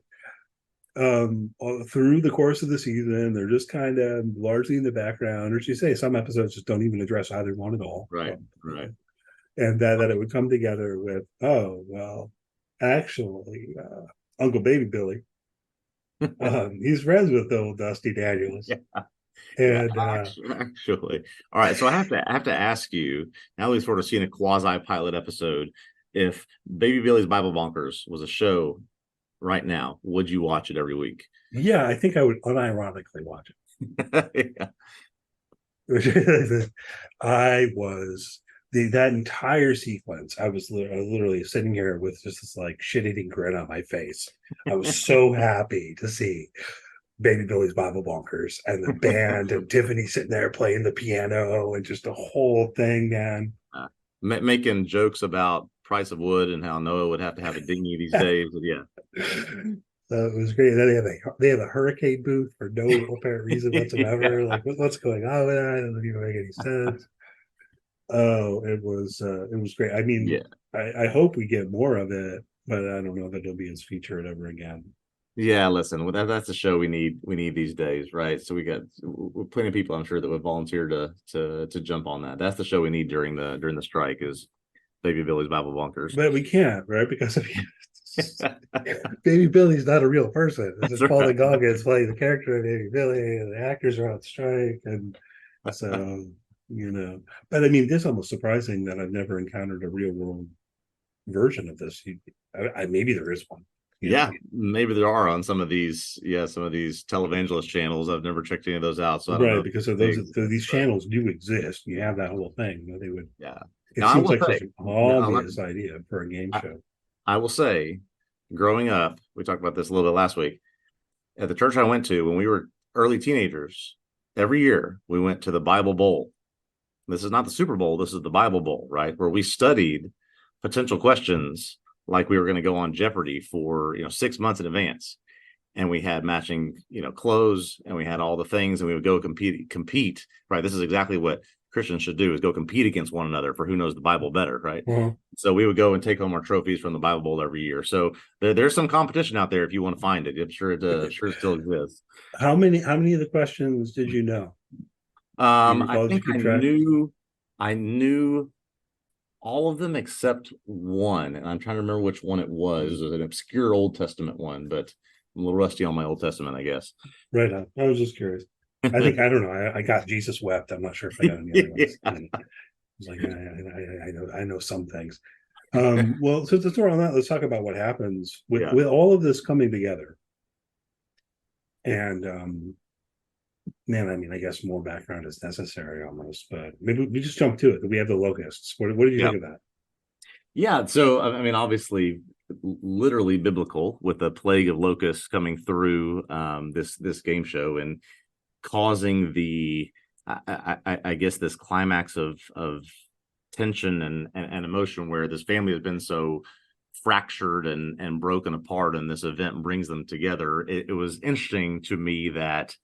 Through the course of the season, they're just kind of largely in the background, or as you say, some episodes just don't even address either one at all. Right. And that it would come together with, oh, well, actually, Uncle Baby Billy He's friends with old Dusty Daniels. Yeah. Yeah, And actually. All right. So I have to ask you, now we've sort of seen a quasi pilot episode. If Baby Billy's Bible Bonkers was a show right now, would you watch it every week? yeah, I think I would unironically watch Yeah. it. I was that entire sequence. I was literally sitting here with just this like shit-eating grin on my face. I was so happy to see Baby Billy's Bible Bonkers and the band and Tiffany sitting there playing the piano and just the whole thing, man. Making jokes about price of wood and how Noah would have to have a dinghy these days. But yeah. So it was great. And then they have a hurricane booth for no apparent reason whatsoever. Yeah. Like what's going on with that? It doesn't even make any sense. Oh, it was great. I mean, Yeah. I hope we get more of it, but I don't know that it'll be as featured ever again. Yeah, listen, that's a show we need. We need these days, right? So we got plenty of people, I'm sure, that would volunteer to jump on that. That's the show we need during the strike is Baby Billy's Bible Bunkers. But we can't, right? Because if Baby Billy's not a real person. It's just Paul right. Goggins playing the character of Baby Billy, and the actors are on strike, and so you know. But I mean, this is almost surprising that I've never encountered a real world version of this. Maybe there is one. Yeah, maybe there are on some of these televangelist channels. I've never checked any of those out, so I don't know. Because of these channels do exist. You have that whole thing. They would. Yeah. It Now, seems like such an obvious idea for a game show. I will say, growing up, we talked about this a little bit last week. At the church I went to when we were early teenagers, every year we went to the Bible Bowl. This is not the Super Bowl. This is the Bible Bowl, right? Where we studied potential questions like we were going to go on Jeopardy for 6 months in advance, and we had matching clothes, and we had all the things, and we would go compete. Right? This is exactly what Christians should do: is go compete against one another for who knows the Bible better. Right? So we would go and take home our trophies from the Bible Bowl every year. So there's some competition out there if you want to find it. I'm sure it still exists. How many of the questions did you know? I think I knew all of them except one, and I'm trying to remember which one it was. It was an obscure Old Testament one, but I'm a little rusty on my Old Testament, I guess. Right on. I was just curious. I don't know. I got Jesus Wept. I'm not sure if I got any other ones. I was like, I know some things. Well, since we're on that, let's talk about what happens with all of this coming together. And man, I mean, I guess more background is necessary almost, but maybe we just jump to it. We have the locusts. What did you think of that? Yeah, so I mean, obviously, literally biblical with the plague of locusts coming through this game show and causing I guess this climax of tension and emotion where this family has been so fractured and broken apart, and this event brings them together. It was interesting to me that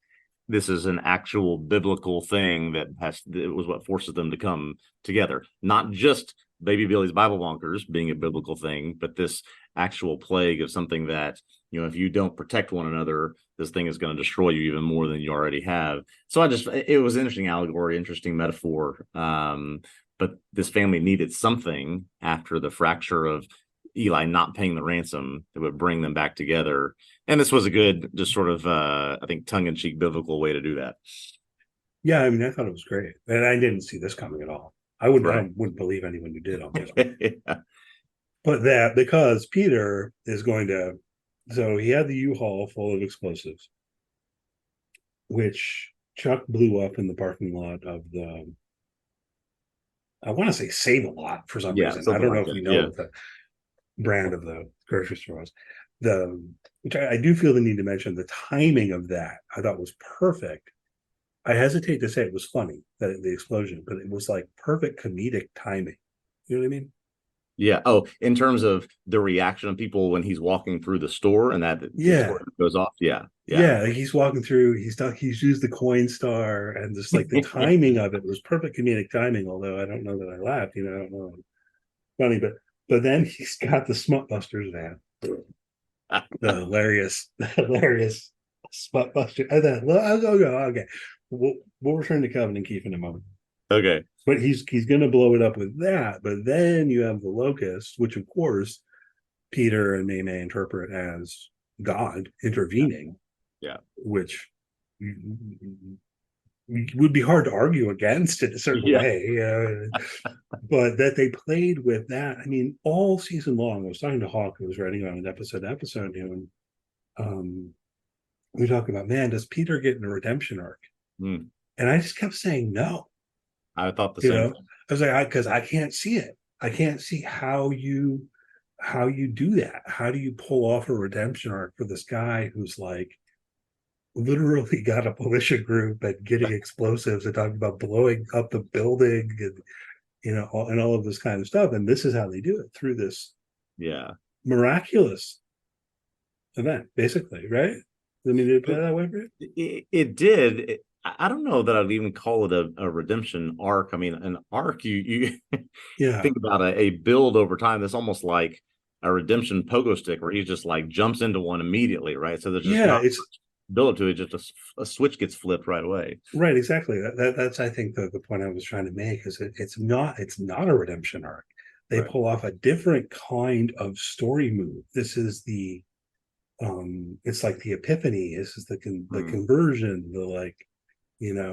this is an actual biblical thing it was what forces them to come together. Not just Baby Billy's Bible Bonkers being a biblical thing, but this actual plague of something that, if you don't protect one another, this thing is going to destroy you even more than you already have. So it was an interesting allegory, interesting metaphor. But this family needed something after the fracture of Eli not paying the ransom that would bring them back together. And this was a good, just sort of, I think, tongue-in-cheek biblical way to do that. Yeah, I mean, I thought it was great. And I didn't see this coming at all. I wouldn't believe anyone who did on this one. Yeah. But that because Peter is going to, so he had the U-Haul full of explosives, which Chuck blew up in the parking lot of I want to say Save-A-Lot for some reason. I don't know if you know what the brand of the grocery store was. Which I do feel the need to mention the timing of that. I thought was perfect. I hesitate to say it was funny, the explosion, but it was like perfect comedic timing. You know what I mean? Yeah. Oh, in terms of the reaction of people when he's walking through the store and that goes off. Yeah. Like he's walking through, he's used the coin star, and just like the timing of it was perfect comedic timing, although I don't know that I laughed, I don't know. Funny, but then he's got the Smutbusters van. The hilarious Smutbuster. And then okay. We'll return to Calvin and Keith in a moment. Okay. But he's gonna blow it up with that. But then you have the locusts, which of course Peter and May interpret as God intervening. Yeah. which would be hard to argue against in a certain Yeah. way. But that they played with that. I mean, all season long, I was talking to Hawk, who was writing on an episode, and we talked about, man, does Peter get in a redemption arc? Mm. And I just kept saying no. I thought the same thing. I was like, because I can't see it. I can't see how you do that. How do you pull off a redemption arc for this guy who's like literally got a militia group and getting explosives and talking about blowing up the building and and all of this kind of stuff. And this is how they do it, through this Yeah. miraculous event, basically, right? I mean, did it play that way for you? It did. I don't know that I'd even call it a redemption arc. I mean, an arc, you Yeah. think about a build over time. That's almost like a redemption pogo stick where he just like jumps into one immediately, right? So there's just not It's build to it, just a switch gets flipped right away. right, exactly. That's I think the point I was trying to make is it's not a redemption arc. They Right. pull off a different kind of story move. This is the it's like the epiphany. This is the conversion, the like,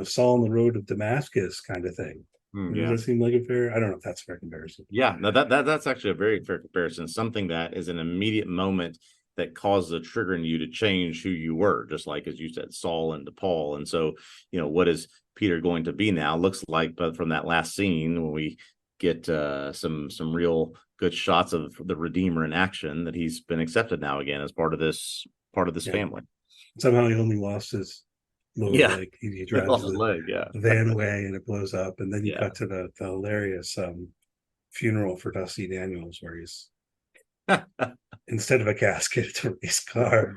Saul on the road of Damascus kind of thing. Does Yeah. that seem like a fair? I don't know if that's a fair comparison. Yeah, no, that's actually a very fair comparison. Something that is an immediate moment that causes a trigger in you to change who you were, just like as you said, Saul into Paul. And so, what is Peter going to be now? Looks like, but from that last scene when we get some real good shots of the Redeemer in action, that he's been accepted now again as part of this family. Somehow he only lost his lower leg. He drives the leg, van away and it blows up, and then you Yeah. cut to the hilarious funeral for Dusty Daniels, where he's instead of a casket, it's a race car.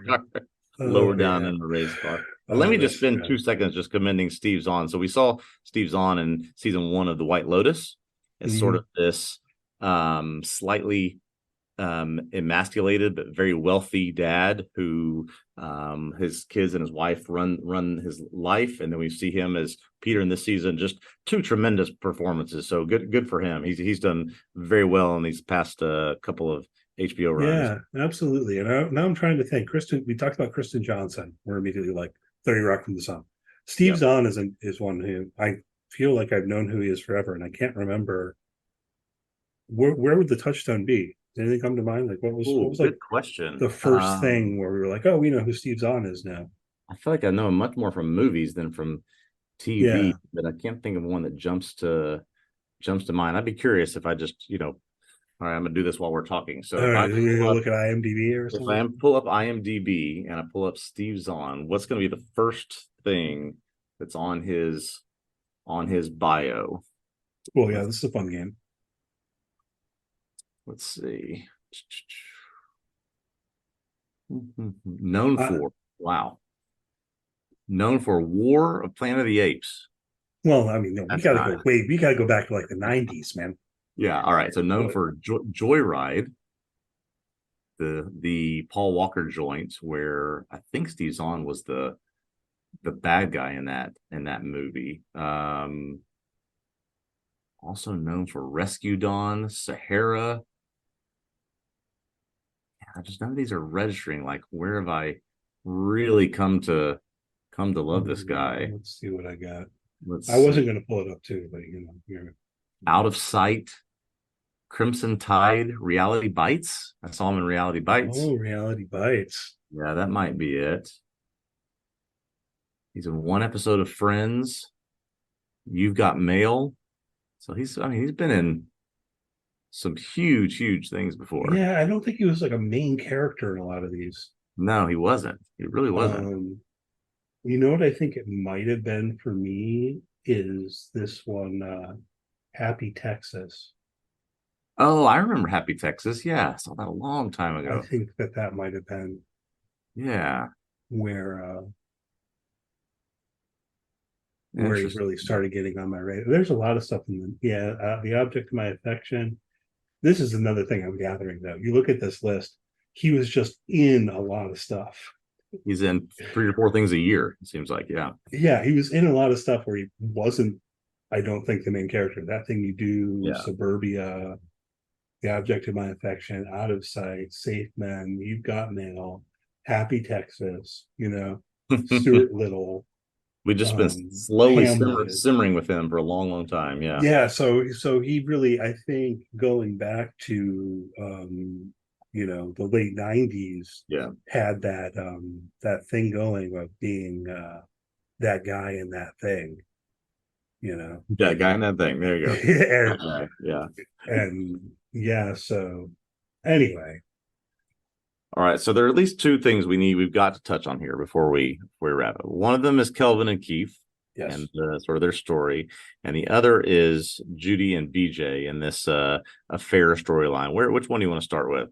Lower down in the race car. Let me just spend 2 seconds just commending Steve Zahn. So we saw Steve Zahn in season 1 of The White Lotus as sort of this slightly emasculated but very wealthy dad who his kids and his wife run his life, and then we see him as Peter in this season. Just 2 tremendous performances. So good for him. He's done very well in these past couple of HBO runs. Yeah, absolutely. And now I'm trying to think. We talked about Kristen Johnson. We're immediately like 30 Rock from the Sun. Steve Zahn is one who I feel like I've known who he is forever, and I can't remember where would the touchstone be. Did anything come to mind? Like what was good like question. The first thing where we were like, oh, we know who Steve Zahn is now. I feel like I know him much more from movies than from TV, but I can't think of one that jumps to mind. I'd be curious if I just, all right, I'm gonna do this while we're talking. So all right, we're gonna look at IMDb or something. If I pull up IMDb and I pull up Steve Zahn, what's gonna be the first thing that's on his bio? Well, yeah, this is a fun game. Let's see. Known for War of Planet of the Apes. Well, I mean, we gotta go back to like the 90s, man. Yeah, all right. So known for Joyride, the Paul Walker joint, where I think Steve Zahn was the bad guy in that movie. Also known for Rescue Dawn, Sahara. Yeah, just none of these are registering. Like, where have I really come to love this guy? Let's see what I got. I wasn't going to pull it up too, but Out of Sight, Crimson Tide, Reality Bites. I saw him in Reality Bites. Oh, Reality Bites. Yeah, that might be it. He's in 1 episode of Friends. You've Got Mail. So he's been in some huge things before. Yeah, I don't think he was like a main character in a lot of these. No, he wasn't. He really wasn't. You know what I think it might have been for me is this one, Happy Texas. Oh, I remember Happy Texas. Yeah, I saw that a long time ago. I think that might have been where he really started getting on my radar. There's a lot of stuff in The Object of My Affection. This is another thing I'm gathering, though. You look at this list, he was just in a lot of stuff. He's in 3 or 4 things a year, it seems like. Yeah, he was in a lot of stuff where he wasn't, I don't think, the main character. That Thing You Do, Suburbia, The Object of My Affection, Out of Sight, Safe Men, You've Got Mail, Happy Texas, Stuart Little, We've just been slowly Hamlet. simmering with him for a long, long time. Yeah. Yeah, so he really, I think, going back to the late 90s, Yeah. had that thing going of being that guy in that thing, Yeah. Guy in that thing. There you go. and Okay. Yeah. yeah, so anyway. All right. So there are at least two things we've got to touch on here before we wrap up. One of them is Kelvin and Keith Yes. and sort of their story, and the other is Judy and BJ and this affair storyline. Which one do you want to start with?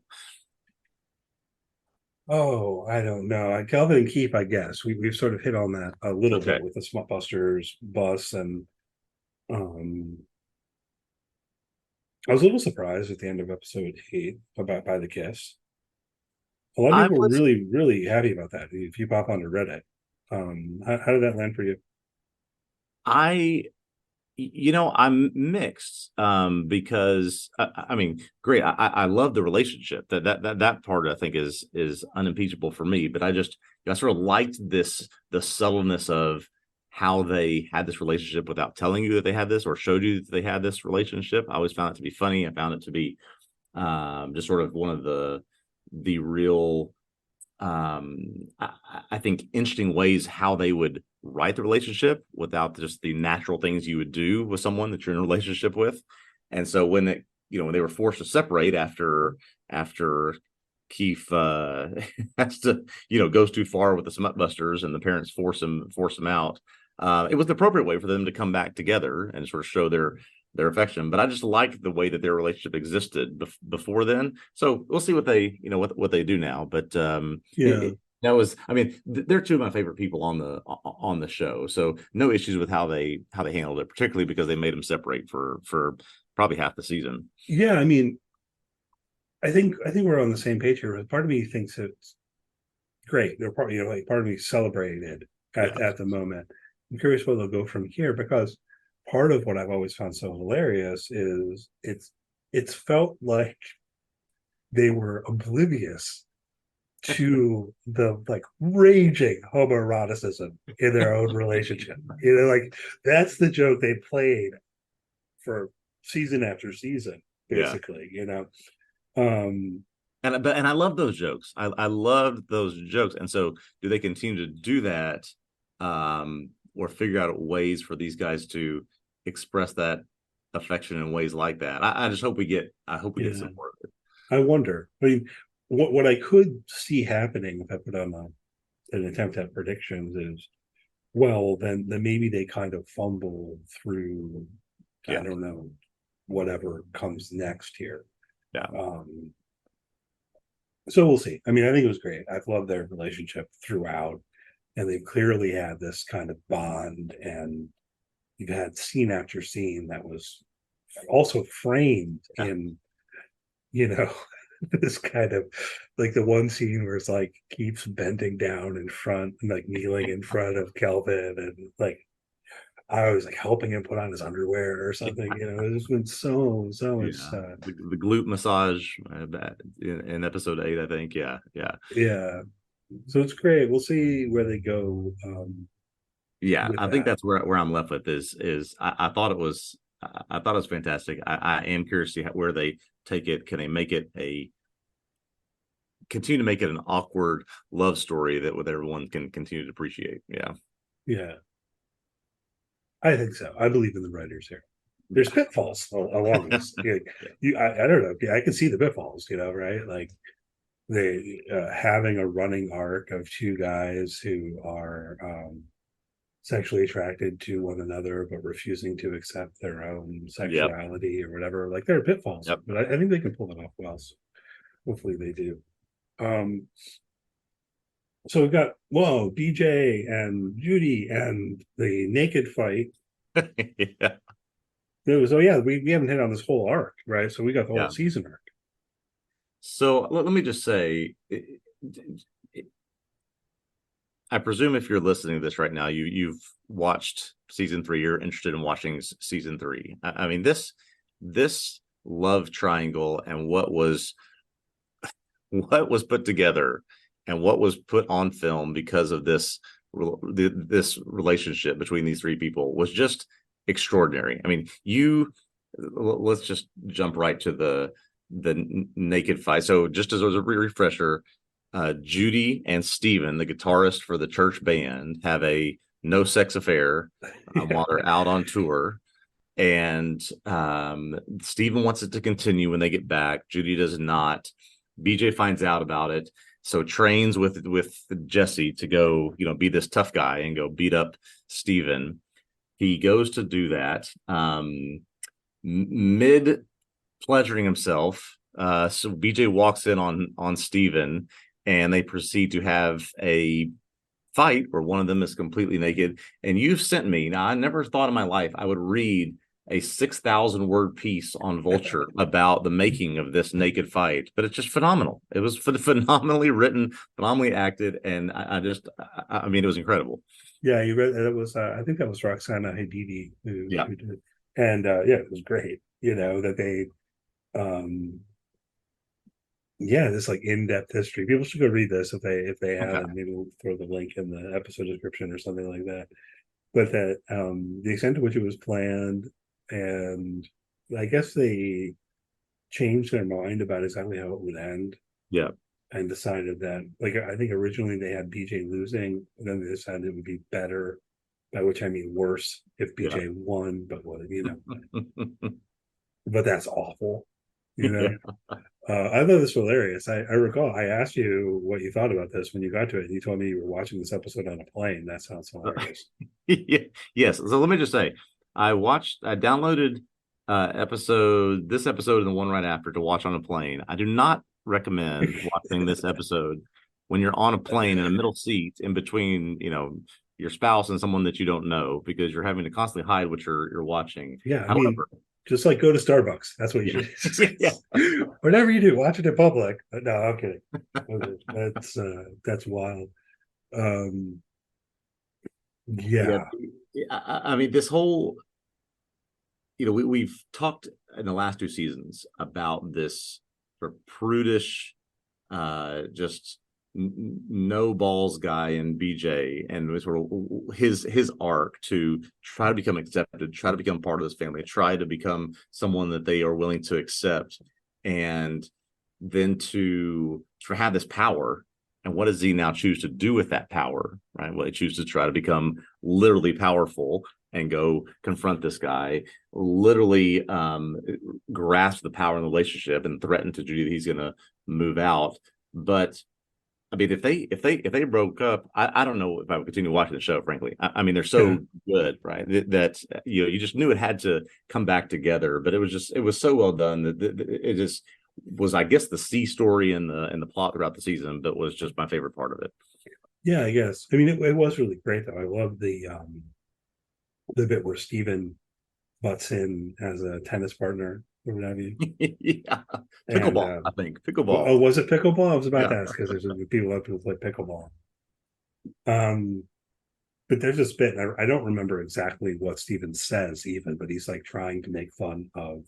Oh, I don't know. Calvin and Keith, I guess we've sort of hit on that a little Okay. bit with the Smutbusters bus, and um, I was a little surprised at the end of episode 8 about by the kiss. A lot of I people were was really, really happy about that. If you pop onto Reddit, how did that land for you? I I'm mixed because I mean, great. I love the relationship. That part I think is unimpeachable for me. But I sort of liked the subtleness of how they had this relationship without telling you that they had this or showed you that they had this relationship. I always found it to be funny. I found it to be just sort of one of the real I think interesting ways how they would write the relationship without just the natural things you would do with someone that you're in a relationship with. And so when they were forced to separate after Keith has to goes too far with the Smutbusters and the parents force him out. It was the appropriate way for them to come back together and sort of show their affection. But I just like the way that their relationship existed before then. So we'll see what they what they do now. But Yeah, that was, I mean, they're two of my favorite people on the show. So no issues with how they handled it, particularly because they made them separate for probably half the season. yeah. I mean, I think we're on the same page here. Part of me thinks it's great. They're part, like part of me celebrated Yeah. at the moment. I'm curious where they'll go from here, because part of what I've always found so hilarious is it's felt like they were oblivious to the like raging homoeroticism in their own relationship. Like that's the joke they played for season after season, Yeah. basically. Um, And I love those jokes. I loved those jokes. And so do they continue to do that or figure out ways for these guys to express that affection in ways like that? I just hope we get yeah, some more of it. I wonder. I mean, what I could see happening if I put on an attempt at predictions is, well, then maybe they kind of fumble through, I Yeah. don't know, whatever comes next here. Yeah. So we'll see. I mean, I think it was great. I've loved their relationship throughout, and they've clearly had this kind of bond, and you've had scene after scene that was also framed in, you know, this kind of like the one scene where it's like keeps bending down in front and like kneeling in front of Kelvin, and like I was like helping him put on his underwear or something. It's been so much Yeah. stuff. The glute massage in episode 8, I think. Yeah. Yeah. Yeah. So it's great. We'll see where they go Yeah, with I think that. that's where I'm left with is I thought it was fantastic. I am curious to see where they take it. Can they continue to make it an awkward love story that with everyone can continue to appreciate? Yeah. Yeah, I think so. I believe in the writers here. There's pitfalls along this. Yeah. I don't know. Yeah, I can see the pitfalls. Right? Like they having a running arc of two guys who are sexually attracted to one another but refusing to accept their own Yep. sexuality or whatever. Like there are pitfalls, Yep. but I think they can pull it off well. So hopefully they do. Um, so we've got BJ and Judy and the naked fight. Yeah. It was, oh yeah, we haven't hit on this whole arc, right? So we got the whole Yeah. season arc. So let me just say, I presume if you're listening to this right now, you've watched season 3. You're interested in watching season 3. I mean, this love triangle and what was put together and what was put on film because of this this relationship between these three people was just extraordinary. I mean, let's just jump right to the naked fight. So just as a refresher, Judy and Steven, the guitarist for the church band, have a no sex affair while they're out on tour. And Steven wants it to continue when they get back. Judy does not. BJ finds out about it, so trains with Jesse to go, be this tough guy and go beat up Steven. He goes to do that. Mid pleasuring himself, so BJ walks in on Steven, and they proceed to have a fight where one of them is completely naked. And you've sent me, now I never thought in my life I would read a 6,000 word piece on Vulture about the making of this naked fight, but it's just phenomenal. It was phenomenally written, phenomenally acted, and I mean, it was incredible. Yeah, you read it was I think that was Roxana Hadidi who did it. And it was great, that they this like in-depth history. People should go read this if they haven't. Maybe we'll throw the link in the episode description or something like that. But that the extent to which it was planned, and I guess they changed their mind about exactly how it would end. Yeah. And decided that, like, I think originally they had BJ losing, and then they decided it would be better, by which I mean worse, if BJ won, but but that's awful. I thought this was hilarious. I recall I asked you what you thought about this when you got to it, and you told me you were watching this episode on a plane. That sounds hilarious. Yes. So let me just say, I downloaded this episode and the one right after to watch on a plane. I do not recommend watching this episode when you're on a plane in a middle seat in between, your spouse and someone that you don't know, because you're having to constantly hide what you're watching. Yeah, I mean, just like go to Starbucks. That's what you do. Whatever you do, watch it in public. No, I'm kidding. That's wild. I mean, this whole, we've talked in the last two seasons about this sort of prudish, just no balls guy in BJ, and sort of his arc to try to become accepted, try to become part of this family, try to become someone that they are willing to accept, and then to have this power. And what does he now choose to do with that power? Right? Well, he chooses to try to become literally powerful and go confront this guy, literally grasp the power in the relationship and threaten to Judy that he's going to move out. But I mean, if they broke up, I don't know if I would continue watching the show, frankly. I mean, they're so good, right? That you just knew it had to come back together. But it was so well done that it just was, I guess, the C story in the plot throughout the season, but was just my favorite part of it. Yeah, I guess. I mean, it was really great though. I love the bit where Steven butts in as a tennis partner or what have you. Yeah, pickleball. I think pickleball. Oh, was it pickleball? I was about to ask because there's people love to play pickleball. But there's this bit, I don't remember exactly what Steven says even, but he's like trying to make fun of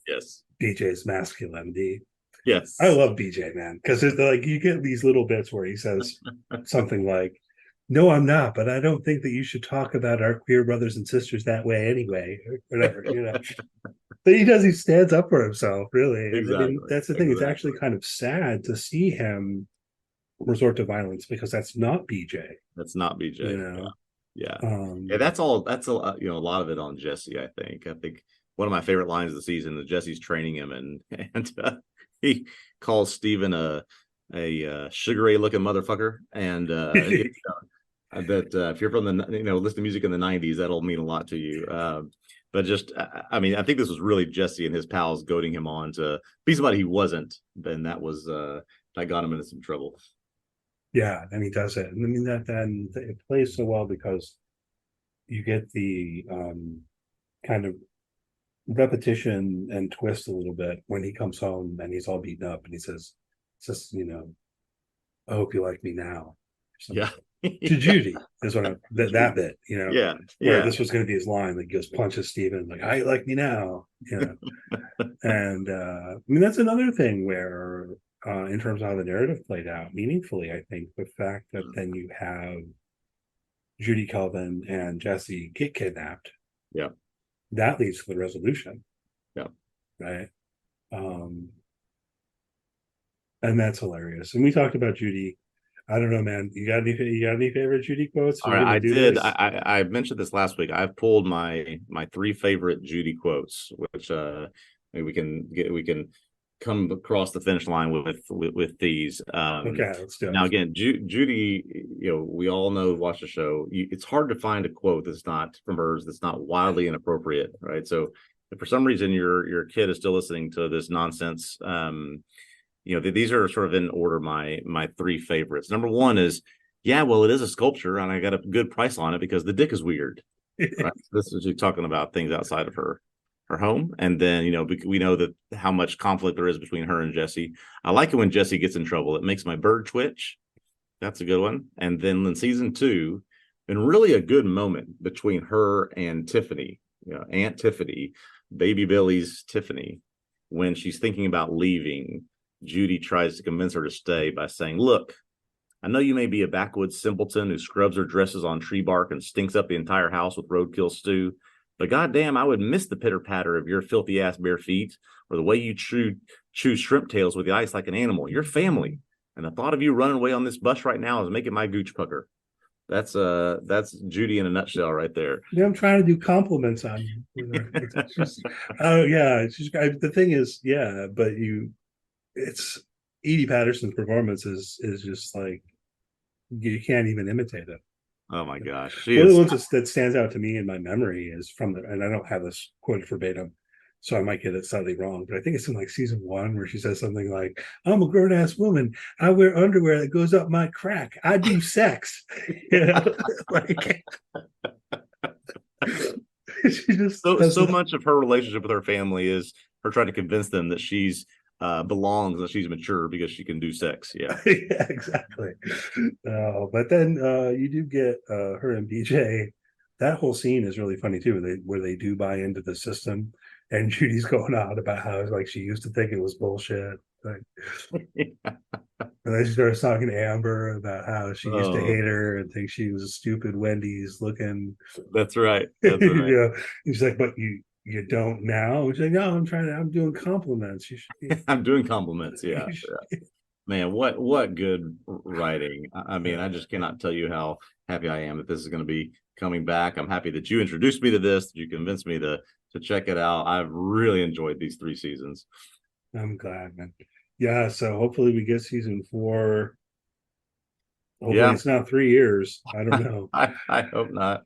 BJ's masculinity. Yes, I love BJ, man, because it's like you get these little bits where he says something like, "No, I'm not, but I don't think that you should talk about our queer brothers and sisters that way anyway," or whatever, But he stands up for himself, really. Exactly. I mean, that's the thing. It's actually kind of sad to see him resort to violence because that's not BJ. That's not BJ. Yeah. That's a lot of it on Jesse. I think one of my favorite lines of the season is Jesse's training him, and he calls Steven a sugary looking motherfucker, and that if you're from the listen to music in the 90s, that'll mean a lot to you. But just, I mean, I think this was really Jesse and his pals goading him on to be somebody he wasn't. Then that got him into some trouble. Yeah, and he does it. And I mean, that then it plays so well because you get the kind of repetition and twist a little bit when he comes home and he's all beaten up and he says, "I hope you like me now." Yeah. To Judy is what that bit, Yeah. Where this was going to be his line, like goes punches Steven, like, "How you like me now?" And I mean, that's another thing where in terms of how the narrative played out meaningfully, I think the fact that then you have Judy Kelvin and Jesse get kidnapped. Yeah. That leads to the resolution. Yeah. Right. Um, and that's hilarious. And we talked about Judy. I don't know, man. You got any favorite Judy quotes? All We're right, gonna I do did. this. I mentioned this last week. I've pulled my three favorite Judy quotes, which maybe we can come across the finish line with these. Okay, let's do it. Now again, Judy, we all know, watch the show. It's hard to find a quote that's not from hers that's not wildly inappropriate, right? So if for some reason your kid is still listening to this nonsense, these are sort of in order my three favorites. Number one is, yeah, well, it is a sculpture, and I got a good price on it because the dick is weird. Right? This is you talking about things outside of her home, and then we know that how much conflict there is between her and Jesse. I like it when Jesse gets in trouble. It makes my bird twitch. That's a good one. And then in season 2, and really a good moment between her and Tiffany, Aunt Tiffany, baby Billy's Tiffany, when she's thinking about leaving. Judy tries to convince her to stay by saying, "Look, I know you may be a backwoods simpleton who scrubs her dresses on tree bark and stinks up the entire house with roadkill stew, but goddamn, I would miss the pitter patter of your filthy ass bare feet, or the way you chew shrimp tails with the ice like an animal. You're family, and the thought of you running away on this bus right now is making my gooch pucker." That's Judy in a nutshell right there. Yeah, I'm trying to do compliments on you. It's just, oh yeah, it's just the thing is, yeah, but it's Edie Patterson's performance is just like you can't even imitate it. Oh my gosh, One of the ones that stands out to me in my memory is and I don't have this quoted verbatim, so I might get it slightly wrong, but I think it's in like season 1 where she says something like, "I'm a grown ass woman. I wear underwear that goes up my crack. I do sex." Like she just so much of her relationship with her family is her trying to convince them that she's belongs, that she's mature because she can do sex. Yeah, yeah, exactly. But then you do get her and BJ. That whole scene is really funny too, where they do buy into the system, and Judy's going on about how like she used to think it was bullshit. Like, and then she starts talking to Amber about how she used to hate her and think she was a stupid Wendy's looking. That's right. That's right. He's like, "But you don't now." She's like, "No, I'm doing compliments." I'm doing compliments. Yeah. Man, what good writing. I mean, I just cannot tell you how happy I am that this is going to be coming back. I'm happy that you introduced me to this, that you convinced me to check it out. I've really enjoyed these 3 seasons. I'm glad, man. Yeah, so hopefully we get season 4. Hopefully it's not 3 years. I don't know. I hope not.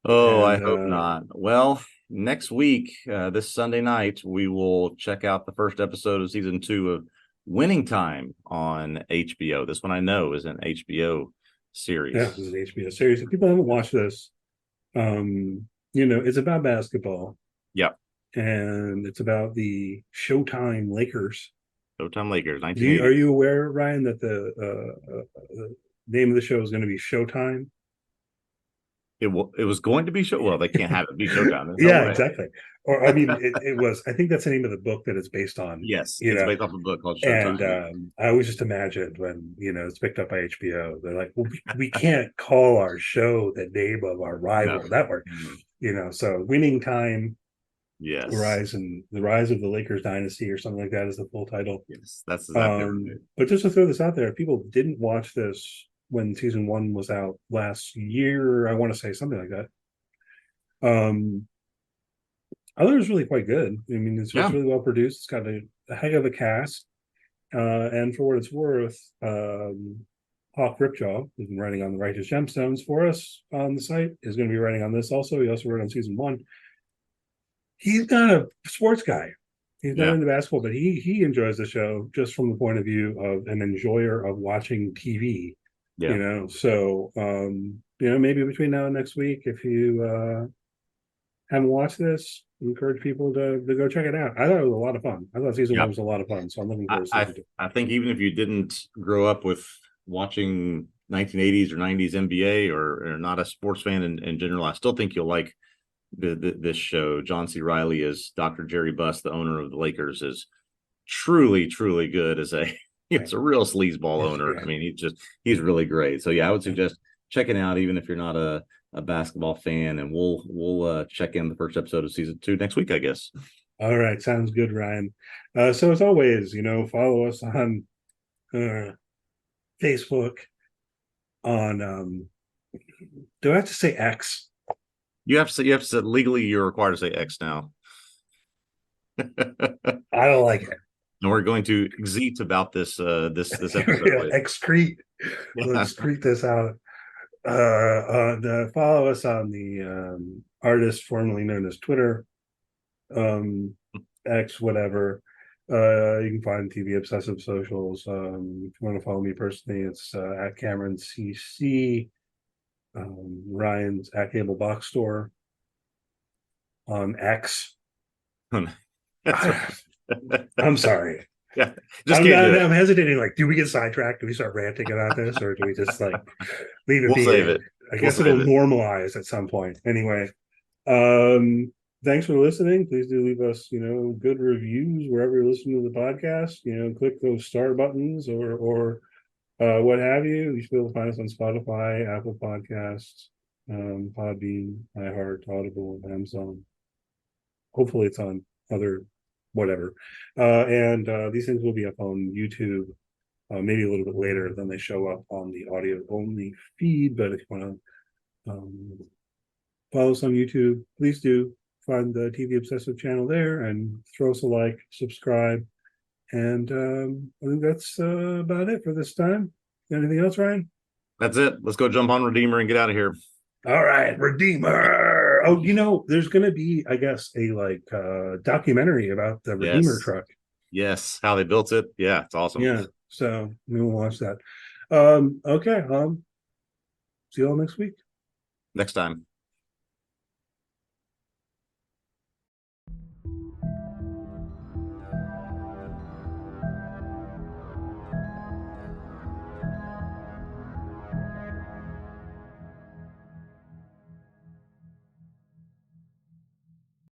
I hope not. Well, next week, this Sunday night, we will check out the first episode of season 2 of Winning Time on HBO. This one I know is an HBO series. Yeah, this is an HBO series. If people haven't watched this, it's about basketball. Yep. And it's about the Showtime Lakers. Showtime Lakers, 1980. Are you aware, Ryan, that the name of the show is going to be Showtime? It was going to be show. Well, they can't have it be Showtime. Yeah, exactly. Or I mean, it was. I think that's the name of the book that it's based on. Yes, it's based off a book called Showtime. And I always just imagined when it's picked up by HBO, they're like, "Well, we can't call our show the name of our rival network." So Winning Time. Yes, the rise of the Lakers dynasty or something like that is the full title. Yes, that's exactly right. But just to throw this out there, if people didn't watch this when season 1 was out last year, I want to say something like that. I thought it was really quite good. I mean, it's really well produced. It's got a heck of a cast, and for what it's worth, Hawk Ripjaw, who's been writing on the Righteous Gemstones for us on the site, is going to be writing on this also. He also wrote on season 1. He's not a sports guy. He's not into basketball, but he enjoys the show just from the point of view of an enjoyer of watching TV. Yeah. So maybe between now and next week, if you haven't watched this, encourage people to go check it out. I thought it was a lot of fun. I thought season 1 was a lot of fun, so I'm looking forward to season 2. I think even if you didn't grow up with watching 1980s or 90s NBA or not a sports fan in general, I still think you'll like this show. John C. Reilly as Dr. Jerry Buss, the owner of the Lakers, is truly good as a real sleazeball owner. I mean, he's really great. So yeah, I would suggest check it out, even if you're not a basketball fan. And we'll check in the first episode of season 2 next week, I guess. All right, sounds good, Ryan. So as always, follow us on Facebook, on do I have to say X? You have to say legally you're required to say X now. I don't like it. And we're going to exit about this episode. Excrete. Yeah. We'll excrete this out. Follow us on the artist formerly known as Twitter, X, whatever. You can find TV Obsessive socials. If you want to follow me personally, it's at Caemeron CC. Ryan's at Cable Box Store on X. I'm sorry. Yeah, I'm hesitating. Like, do we get sidetracked? Do we start ranting about this, or do we just like leave it? We'll save it. I guess it'll normalize at some point. Anyway, thanks for listening. Please do leave us, good reviews wherever you're listening to the podcast. Click those star buttons or what have you. You should be able to find us on Spotify, Apple Podcasts, Podbean, iHeart, Audible, Amazon. Hopefully it's on other whatever. And these things will be up on YouTube maybe a little bit later than they show up on the audio only feed. But if you want to follow us on YouTube, please do. Find the TV Obsessive channel there and throw us a like, subscribe. And I think that's about it for this time. Anything else, Ryan? That's it. Let's go jump on Redeemer and get out of here. All right, Redeemer. Oh, there's going to be, I guess, a documentary about the Redeemer truck. Yes, how they built it. Yeah, it's awesome. Yeah, so we will watch that. Okay. See you all next week. Next time.